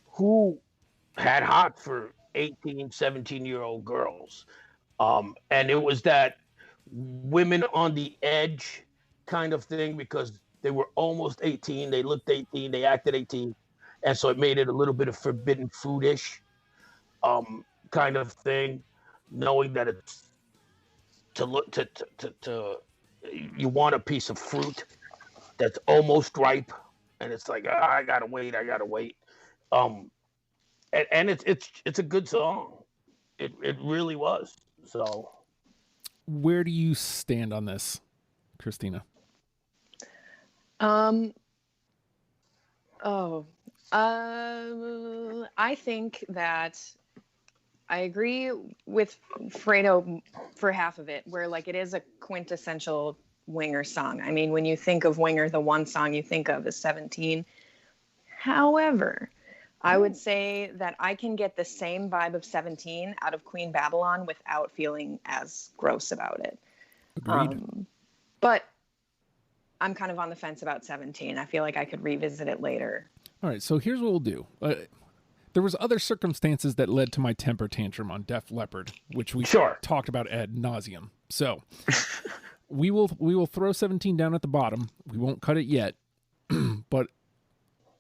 who had hot for 18, 17-year-old girls. And it was that women on the edge kind of thing because they were almost 18. They looked 18. They acted 18. And so it made it a little bit of forbidden fruitish kind of thing, knowing that it's you want a piece of fruit that's almost ripe. And it's like, I gotta wait. And it's a good song. It really was. So, where do you stand on this, Christina? I think that I agree with Fredo for half of it, where like it is a quintessential Winger song. I mean, when you think of Winger, the one song you think of is 17. However, I would say that I can get the same vibe of 17 out of Queen Babylon without feeling as gross about it. Agreed. But I'm kind of on the fence about 17. I feel like I could revisit it later. All right, so here's what we'll do. There was other circumstances that led to my temper tantrum on Def Leppard, which we talked about ad nauseum. So we will throw 17 down at the bottom. We won't cut it yet, but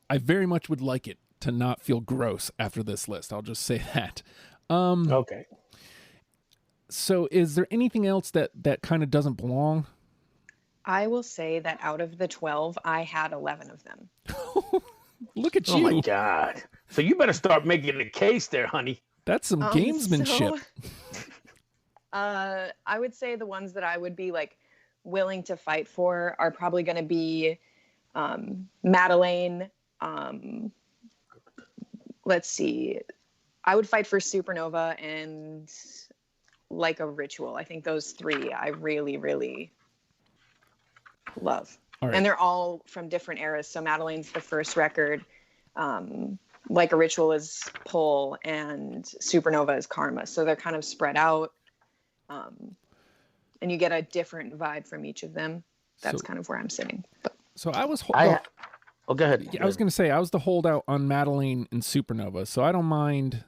I very much would like it to not feel gross after this list. I'll just say that. okay. So is there anything else that kind of doesn't belong? I will say that out of the 12, I had 11 of them. Look at you. Oh my God. So you better start making the case there, honey. That's some gamesmanship. I would say the ones that I would be like willing to fight for are probably going to be Madeleine. Let's see. I would fight for Supernova and Like a Ritual. I think those three I really, really love. All right. And they're all from different eras. So Madeleine's the first record. Like a Ritual is Pull, and Supernova is Karma. So they're kind of spread out. And you get a different vibe from each of them. That's kind of where I'm sitting. But. So I was... go ahead. I was going to say, I was the holdout on Madeleine and Supernova, so I don't mind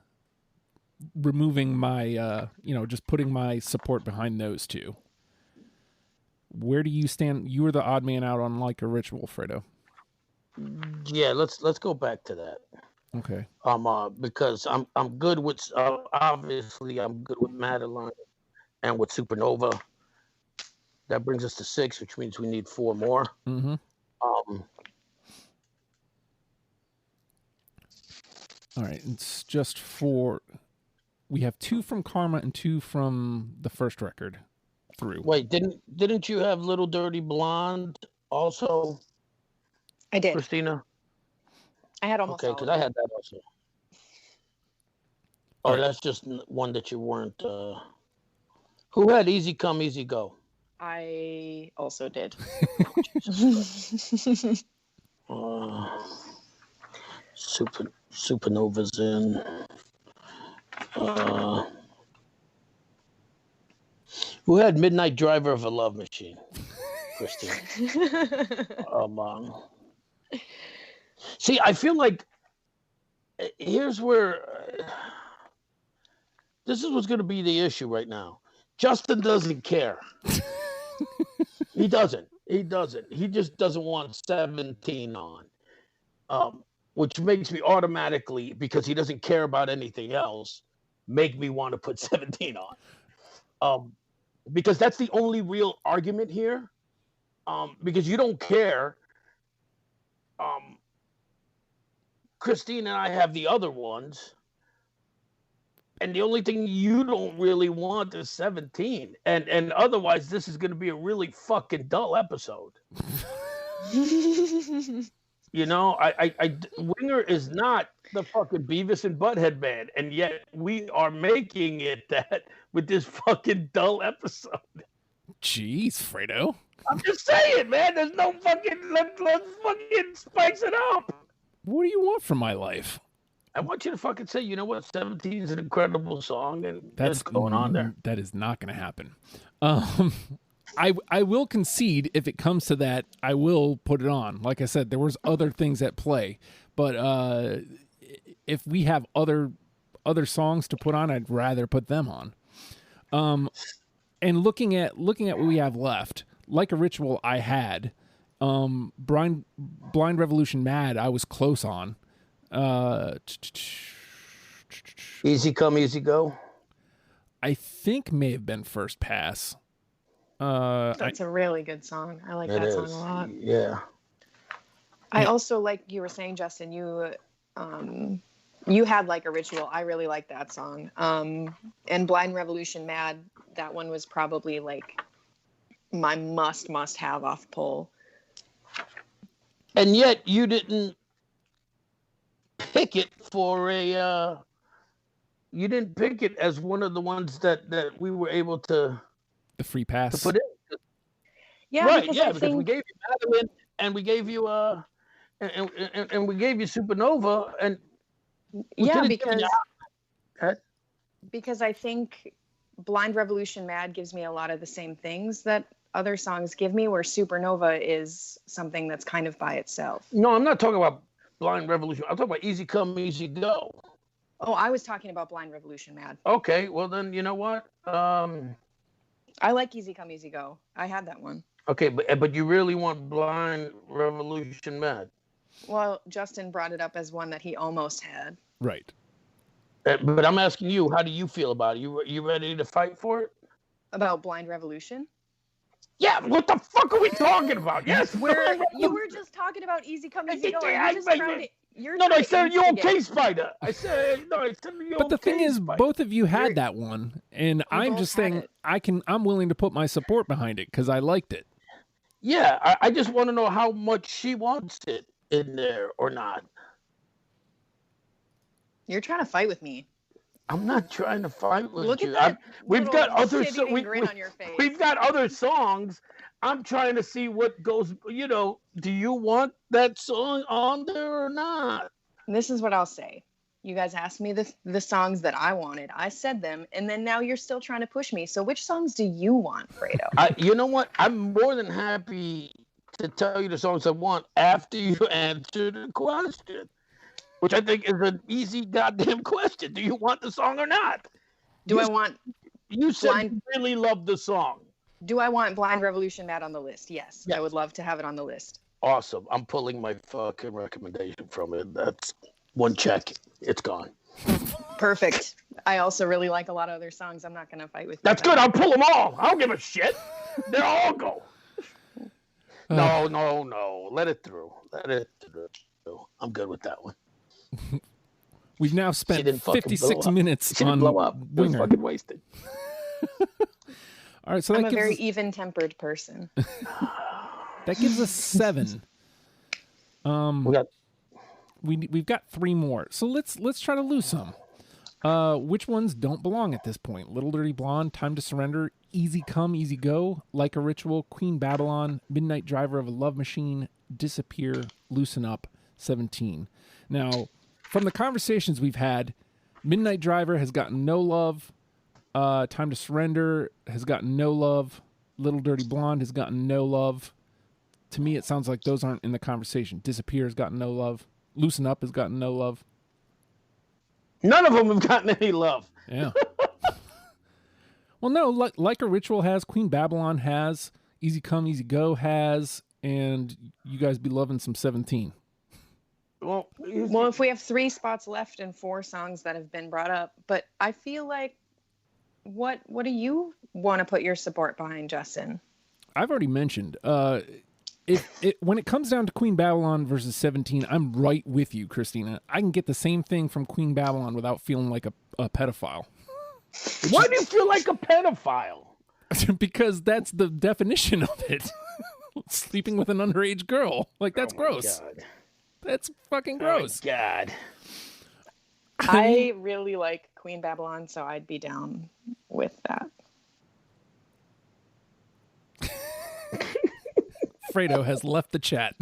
removing my, just putting my support behind those two. Where do you stand? You were the odd man out on Like a Ritual, Fredo. Yeah, let's go back to that. Okay. Because I'm good with obviously I'm good with Madeline and with Supernova. That brings us to 6, which means we need 4 more. Mm-hmm. All right, it's just 4. We have 2 from Karma and 2 from the first record through. Wait, didn't you have Little Dirty Blonde also? I did. Christina? I had almost all of because them. I had that also. Oh, that's just one that you weren't. Who had Easy Come, Easy Go? I also did. Supernova's in. Who had Midnight Driver of a Love Machine? Christine. See, I feel like here's where this is what's going to be the issue right now. Justin doesn't care. He doesn't. He just doesn't want 17 on, which makes me automatically, because he doesn't care about anything else, make me want to put 17 on. Because that's the only real argument here. Because you don't care. Christine and I have the other ones. And the only thing you don't really want is 17. And otherwise, this is going to be a really fucking dull episode. You know, Winger is not the fucking Beavis and Butthead band. And yet we are making it that with this fucking dull episode. Jeez, Fredo. I'm just saying, man. There's no fucking... Let's fucking spice it up. What do you want from my life? I want you to fucking say, you know what, 17 is an incredible song, and that's going on there. That is not going to happen. I will concede if it comes to that, I will put it on. Like I said, there was other things at play, but if we have other songs to put on, I'd rather put them on. And looking at what we have left, Like a Ritual, I had Blind Revolution Mad, I was close on. Easy Come, Easy Go. I think may have been First Pass. That's a really good song. I like that song a lot. Yeah. I also, like you were saying, Justin, you had Like a Ritual. I really like that song. And Blind Revolution Mad, that one was probably like my must have off Pull. And yet you didn't pick it for a you didn't pick it as one of the ones that we were able to the free pass to put in. Yeah, right, because because we gave you Madeline and we gave you and we gave you Supernova, and because I think Blind Revolution Mad gives me a lot of the same things that other songs give me, where Supernova is something that's kind of by itself. No, I'm not talking about Blind Revolution. I'm talking about Easy Come, Easy Go. Oh, I was talking about Blind Revolution Mad. Okay, well then, you know what? I like Easy Come, Easy Go. I had that one. Okay, but you really want Blind Revolution Mad? Well, Justin brought it up as one that he almost had. Right. But I'm asking you, how do you feel about it? You ready to fight for it? About Blind Revolution? Yeah, what the fuck are we talking about? Yes, you were just talking about Easy Come, Easy Go. I said you okay, Spider. I said you okay. But the thing is, Spider. both of you had that one, and I'm just saying I'm willing to put my support behind it because I liked it. Yeah, I just want to know how much she wants it in there or not. You're trying to fight with me. I'm not trying to fight with Look you. at that We've got other grin on your face. we've got other songs. I'm trying to see what goes. You know, do you want that song on there or not? This is what I'll say. You guys asked me the songs that I wanted. I said them, and then now you're still trying to push me. So which songs do you want, Fredo? You know what? I'm more than happy to tell you the songs I want after you answer the question, which I think is an easy goddamn question. Do you want the song or not? You said you really love the song. Do I want Blind Revolution Mad on the list? Yes. I would love to have it on the list. Awesome. I'm pulling my fucking recommendation from it. That's one check. It's gone. Perfect. I also really like a lot of other songs. I'm not going to fight with you. That's good. I'll pull them all. I don't give a shit. They'll all go. No. Let it through. I'm good with that one. We've now spent 56 minutes on blow up. Winger. Fucking wasted. All right, so I'm a very even-tempered person. That gives us 7. We've got 3 more. So let's try to lose some. Which ones don't belong at this point? Little Dirty Blonde, Time to Surrender, Easy Come, Easy Go, Like a Ritual, Queen Babylon, Midnight Driver of a Love Machine, Disappear, Loosen Up, 17. Now, from the conversations we've had, Midnight Driver has gotten no love. Time to Surrender has gotten no love. Little Dirty Blonde has gotten no love. To me, it sounds like those aren't in the conversation. Disappear has gotten no love. Loosen Up has gotten no love. None of them have gotten any love. Yeah. Well, no, like a Ritual has, Queen Babylon has, Easy Come, Easy Go has, and you guys be loving some 17. Well, if we have 3 spots left and 4 songs that have been brought up, but I feel like what do you want to put your support behind, Justin? I've already mentioned, when it comes down to Queen Babylon versus 17, I'm right with you, Christina. I can get the same thing from Queen Babylon without feeling like a pedophile. Why do you feel like a pedophile? Because that's the definition of it. Sleeping with an underage girl. Like, that's gross. God. That's fucking gross. Oh, God. I really like Queen Babylon, so I'd be down with that. Fredo has left the chat.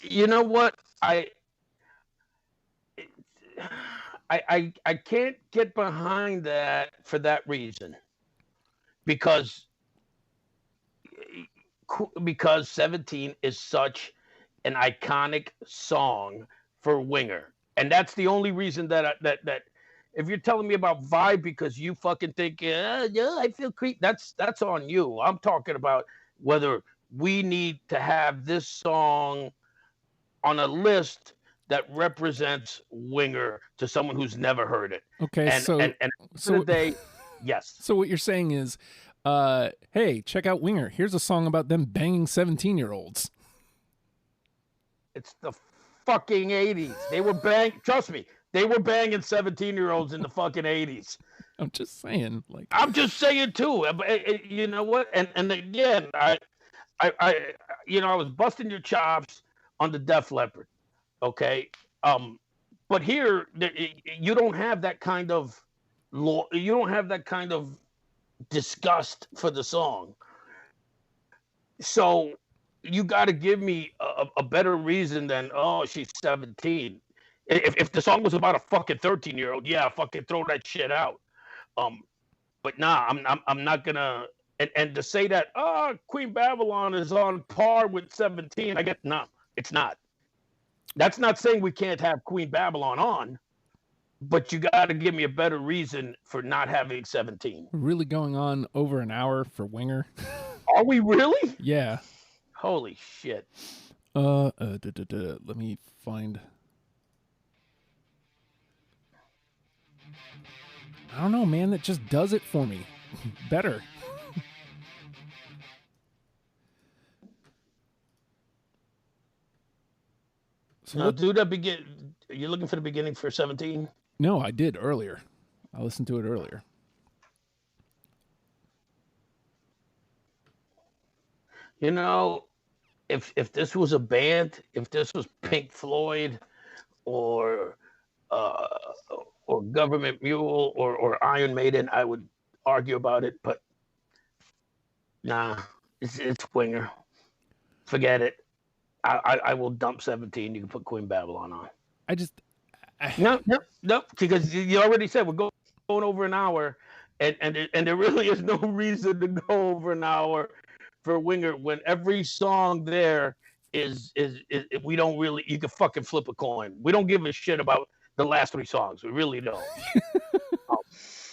You know what? I can't get behind that for that reason, because 17 is such an iconic song for Winger, and that's the only reason that if you're telling me about vibe because you fucking think yeah I feel creep, that's on you. I'm talking about whether we need to have this song on a list that represents Winger to someone who's never heard it. Okay, yes. So what you're saying is, hey, check out Winger. Here's a song about them banging 17-year-olds. It's the fucking 80s. They were trust me, they were banging 17-year-olds in the fucking 80s. I'm just saying, I'm just saying too. You know what? And again, I was busting your chops on the Def Leppard. Okay. But here you don't have that kind of disgust for the song. So you got to give me a better reason than, oh, she's 17. If the song was about a fucking 13-year-old, yeah, fucking throw that shit out. But nah, I'm not gonna. And to say that, Queen Babylon is on par with 17, no, it's not. That's not saying we can't have Queen Babylon on, but you got to give me a better reason for not having 17. We're really going on over an hour for Winger. Are we really? Yeah. Holy shit. Let me find. I don't know, man. That just does it for me. Better. So now, do that are you looking for the beginning for 17? No, I did earlier. I listened to it earlier. You know, if this was a band, if this was Pink Floyd or uh, or Government Mule or Iron Maiden, I would argue about it, but nah, it's Winger. Forget it. I will dump 17. You can put Queen Babylon on. No, because you already said we're going over an hour, and there really is no reason to go over an hour for Winger when every song there is we don't really, you can fucking flip a coin. We don't give a shit about the last 3 songs. We really don't.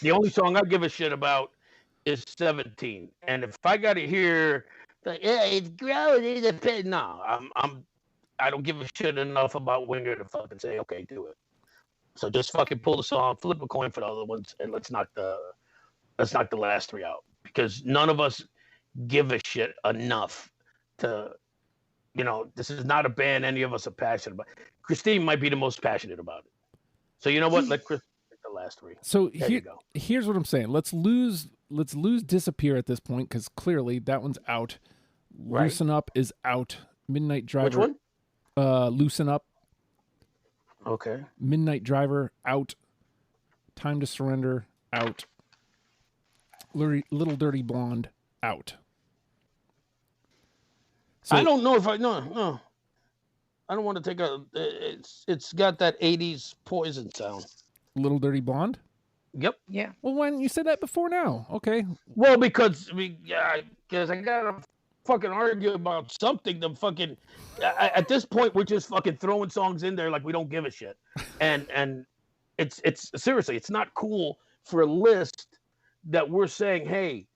The only song I give a shit about is 17. And if I got to hear yeah, it's gross, it's a pit. No, I don't give a shit enough about Winger to fucking say, okay, do it. So just fucking pull the song, flip a coin for the other ones, and let's knock the last 3 out. Because none of us give a shit enough to, this is not a band any of us are passionate about. Christine might be the most passionate about it. So you know what? Let Chris pick the last 3. So you go. Here's what I'm saying. Let's lose Disappear at this point, because clearly that one's out. Right. Loosen Up is out. Midnight Driver. Which one? Loosen Up. Okay. Midnight Driver out. Time to Surrender out. Little Dirty Blonde out. So, I don't know if no. I don't want to take it's got that 80s Poison sound. Little Dirty Blonde? Yeah. Well, why didn't you say that before now? Okay. Well, because I gotta fucking argue about something. The fucking at this point we're just fucking throwing songs in there like we don't give a shit, and it's seriously, it's not cool for a list that we're saying, hey,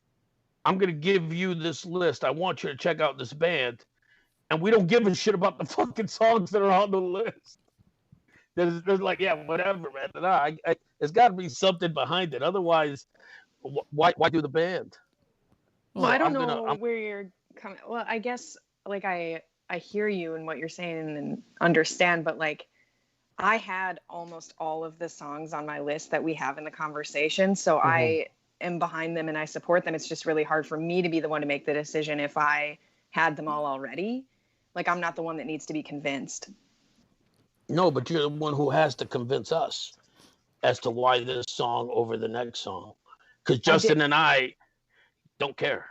I'm gonna give you this list. I want you to check out this band, and we don't give a shit about the fucking songs that are on the list. There's like, yeah, whatever, man. There's got to be something behind it. Otherwise, why do the band? Well, I don't know where you're coming. Well, I guess like I hear you and what you're saying and understand, but like I had almost all of the songs on my list that we have in the conversation, so I am behind them and I support them. It's just really hard for me to be the one to make the decision if I had them all already. Like, I'm not the one that needs to be convinced. No, but you're the one who has to convince us as to why this song over the next song. Because Justin and I don't care.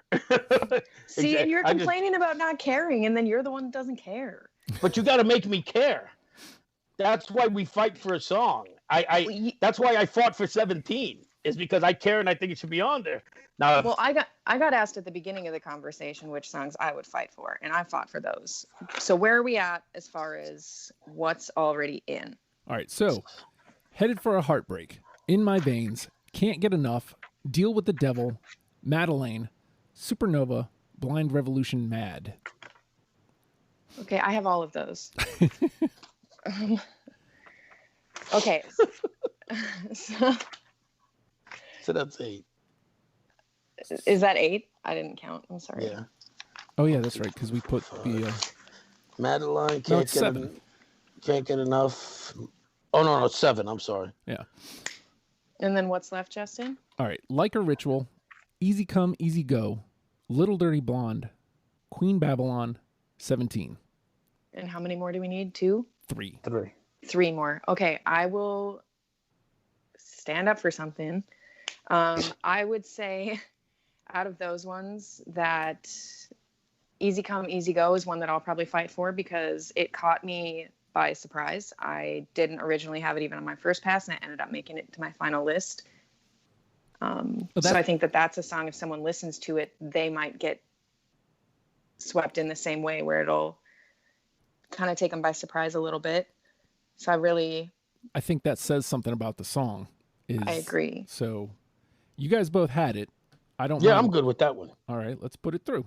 See, and you're complaining about not caring, and then you're the one that doesn't care. But you got to make me care. That's why we fight for a song. That's why I fought for 17, is because I care and I think it should be on there. Now, well, I got asked at the beginning of the conversation which songs I would fight for, and I fought for those. So where are we at as far as what's already in? All right, so Headed for a Heartbreak, In My Veins, Can't Get Enough, Deal with the Devil, Madeleine, Supernova, Blind Revolution, Mad. Okay, I have all of those. Okay. So that's 8. Is that 8? I didn't count. I'm sorry. Yeah. Oh yeah, that's right. Because we put the Madeleine can't get enough. Oh no, it's 7. I'm sorry. Yeah. And then what's left, Justin? All right, Like a Ritual, Easy Come, Easy Go, Little Dirty Blonde, Queen Babylon, 17. And how many more do we need? 2? 3. 3 more. Okay, I will stand up for something. I would say out of those ones that Easy Come, Easy Go is one that I'll probably fight for because it caught me by surprise. I didn't originally have it even on my first pass, and I ended up making it to my final list. So I think that's a song, if someone listens to it, they might get swept in the same way where it'll kind of take them by surprise a little bit. So I think that says something about the song. I agree. So you guys both had it. I don't. Yeah, I'm good with that one. All right, let's put it through.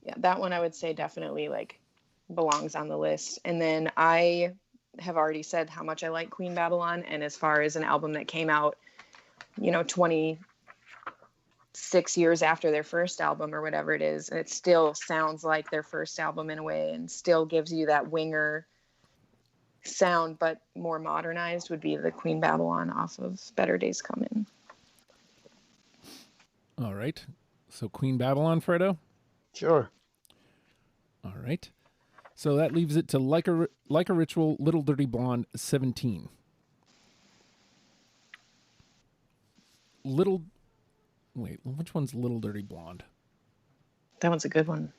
Yeah, that one I would say definitely like belongs on the list. And then I have already said how much I like Queen Babylon, and as far as an album that came out, 26 years after their first album or whatever it is, and it still sounds like their first album in a way, and still gives you that Winger sound, but more modernized, would be the Queen Babylon off of Better Days Coming. All right. So Queen Babylon, Fredo? Sure. All right. So that leaves it to Like a Ritual, Little Dirty Blonde, 17. Little. Wait, which one's Little Dirty Blonde? That one's a good one.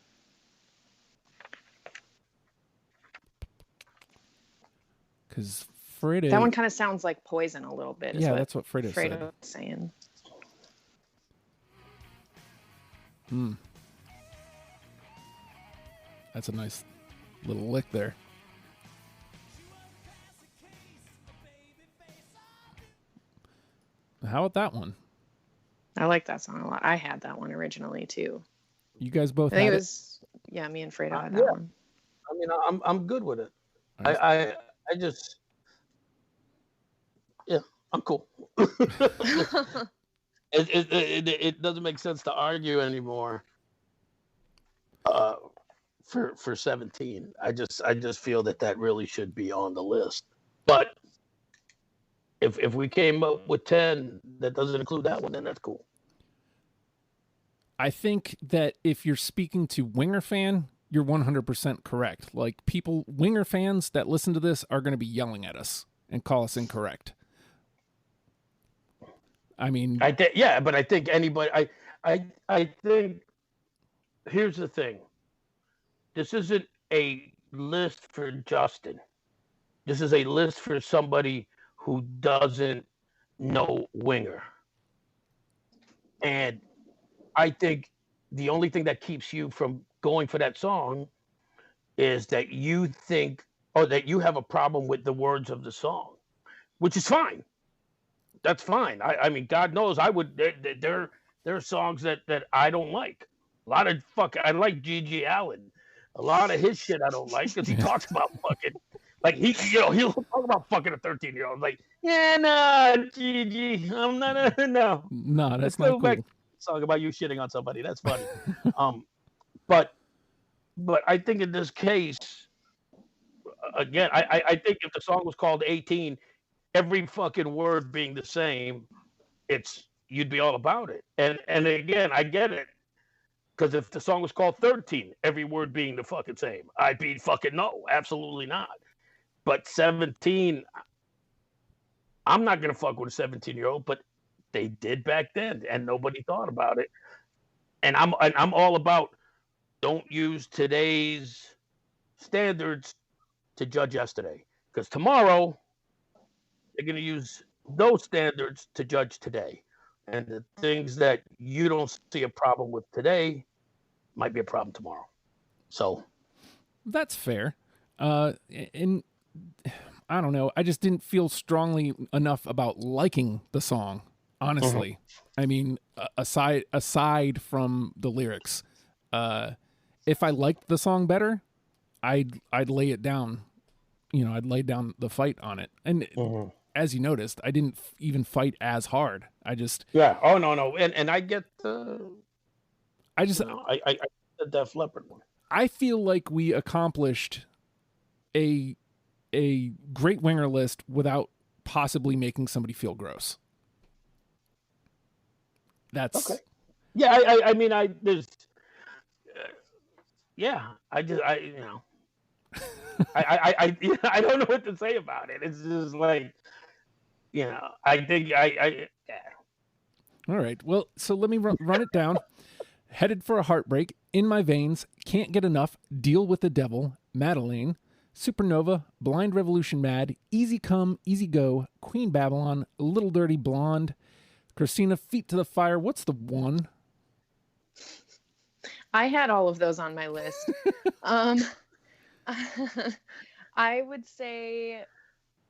Because Fredo. That one kind of sounds like Poison a little bit. Yeah, that's what Fredo said. Fredo was saying. That's a nice little lick there. How about that one? I like that song a lot. I had that one originally too. You guys both I think had it was me and Fredo had that Yeah. one. I mean, I'm good with it. Nice. I just, yeah, I'm cool. It doesn't make sense to argue anymore. For 17, I just feel that really should be on the list. But if we came up with 10 that doesn't include that one, then that's cool. I think that if you're speaking to Winger fan, you're 100% correct. Like Winger fans that listen to this are going to be yelling at us and call us incorrect. I mean, but I think anybody, I think, here's the thing. This isn't a list for Justin. This is a list for somebody who doesn't know Winger. And I think the only thing that keeps you from going for that song is that you think, or that you have a problem with the words of the song, which is fine. That's fine. I mean, God knows I would. There are songs that I don't like. A lot of I like G.G. Allen. A lot of his shit I don't like because he talks about fucking, like he'll talk about fucking a 13-year-old. Like, yeah, no, G.G. I'm not no. No, that's not cool. Song about you shitting on somebody. That's funny. But I think in this case, again, I think if the song was called 18, every fucking word being the same, you'd be all about it. And again, I get it. Because if the song was called 13, every word being the fucking same, I'd be fucking no, absolutely not. But 17, I'm not going to fuck with a 17-year-old, but they did back then, and nobody thought about it. And I'm all about don't use today's standards to judge yesterday. Because tomorrow, they're going to use those standards to judge today. And the things that you don't see a problem with today might be a problem tomorrow. So that's fair. And I don't know. I just didn't feel strongly enough about liking the song, honestly. I mean, aside from the lyrics, if I liked the song better, I'd lay it down. I'd lay down the fight on it. And as you noticed, I didn't even fight as hard. I just Oh no. And I get I just I did that Leppard one. I feel like we accomplished a great Winger list without possibly making somebody feel gross. That's okay. Yeah, I mean, there's I don't know what to say about it. It's just like, I think yeah. All right. Well, so let me run it down. Headed for a Heartbreak, In My Veins, Can't Get Enough, Deal with the Devil, Madeline, Supernova, Blind Revolution Mad, Easy Come, Easy Go, Queen Babylon, Little Dirty Blonde, Christina, Feet to the Fire. What's the one? I had all of those on my list. I would say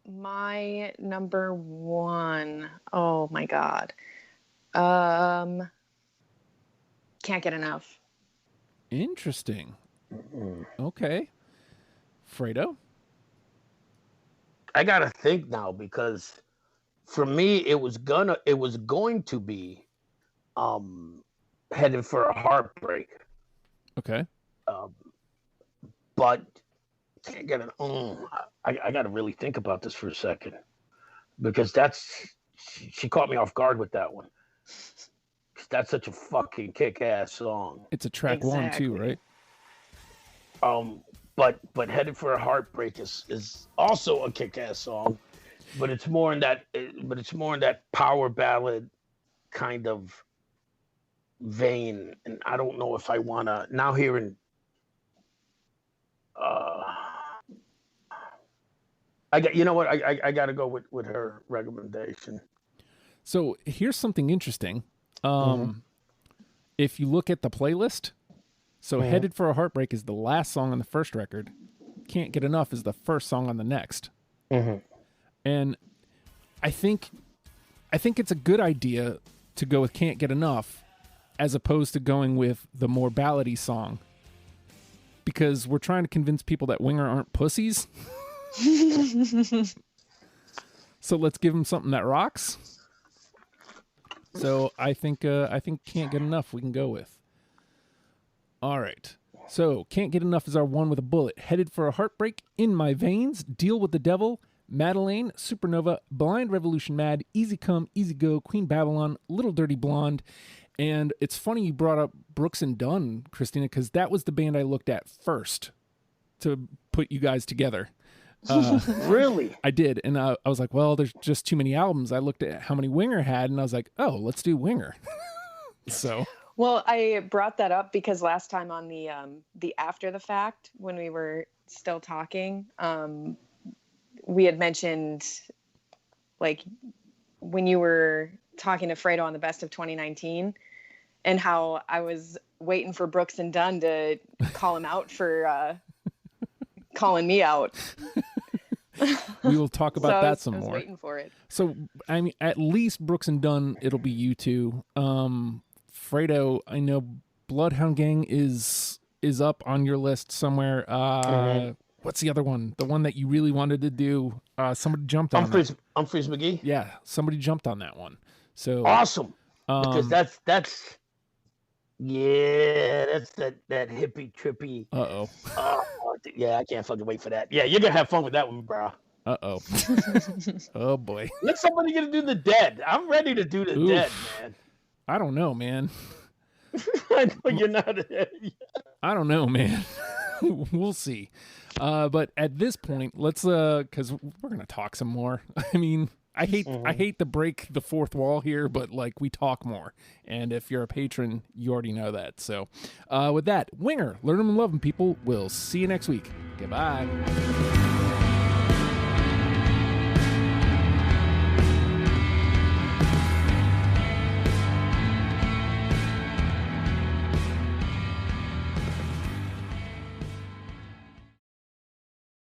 my number one. Oh my God. Can't Get Enough. Interesting. Okay. Fredo? I gotta think now, because for me it was going to be Headed for a Heartbreak. Okay. But can't get an I gotta really think about this for a second, because she caught me off guard with that one. That's such a fucking kick-ass song. It's a track one too, right? But Headed for a Heartbreak is also a kick-ass song, but it's more in that power ballad kind of vein, and I don't know if I want to now hearing. You know what? I got to go with her recommendation. So here's something interesting. If you look at the playlist, so Headed for a Heartbreak is the last song on the first record. Can't Get Enough is the first song on the next. And I think it's a good idea to go with Can't Get Enough as opposed to going with the more ballady song, because we're trying to convince people that Winger aren't pussies. So let's give them something that rocks. So I think Can't Get Enough we can go with. All right. So Can't Get Enough is our one with a bullet. Headed for a Heartbreak, In My Veins, Deal with the Devil, Madeleine, Supernova, Blind Revolution Mad, Easy Come, Easy Go, Queen Babylon, Little Dirty Blonde. And it's funny you brought up Brooks and Dunn, Christina, because that was the band I looked at first to put you guys together. Really? I did. And I was like, well, there's just too many albums. I looked at how many Winger had, and I was like, oh, let's do Winger. So... Well, I brought that up because last time on the After the Fact, when we were still talking, we had mentioned, like, when you were talking to Fredo on the Best of 2019, and how I was waiting for Brooks and Dunn to call him out for calling me out. We will talk about that some more. I was waiting for it. So, I mean, at least Brooks and Dunn, it'll be you two. Fredo, I know Bloodhound Gang is up on your list somewhere. What's the other one? The one that you really wanted to do? Somebody jumped on that. Humphreys McGee? Yeah, somebody jumped on that one. So awesome. Because that's that hippie trippy. Yeah, I can't fucking wait for that. Yeah, you're gonna have fun with that one, bro. Oh boy. Let somebody gonna do the Dead. I'm ready to do the Dead, man. I don't know, man. I know you're not. I don't know, man. We'll see. But at this point, let's because we're gonna talk some more. I mean, I hate to break the fourth wall here, but like we talk more. And if you're a patron, you already know that. So, with that, Winger, learn them and love them, people. We'll see you next week. Goodbye.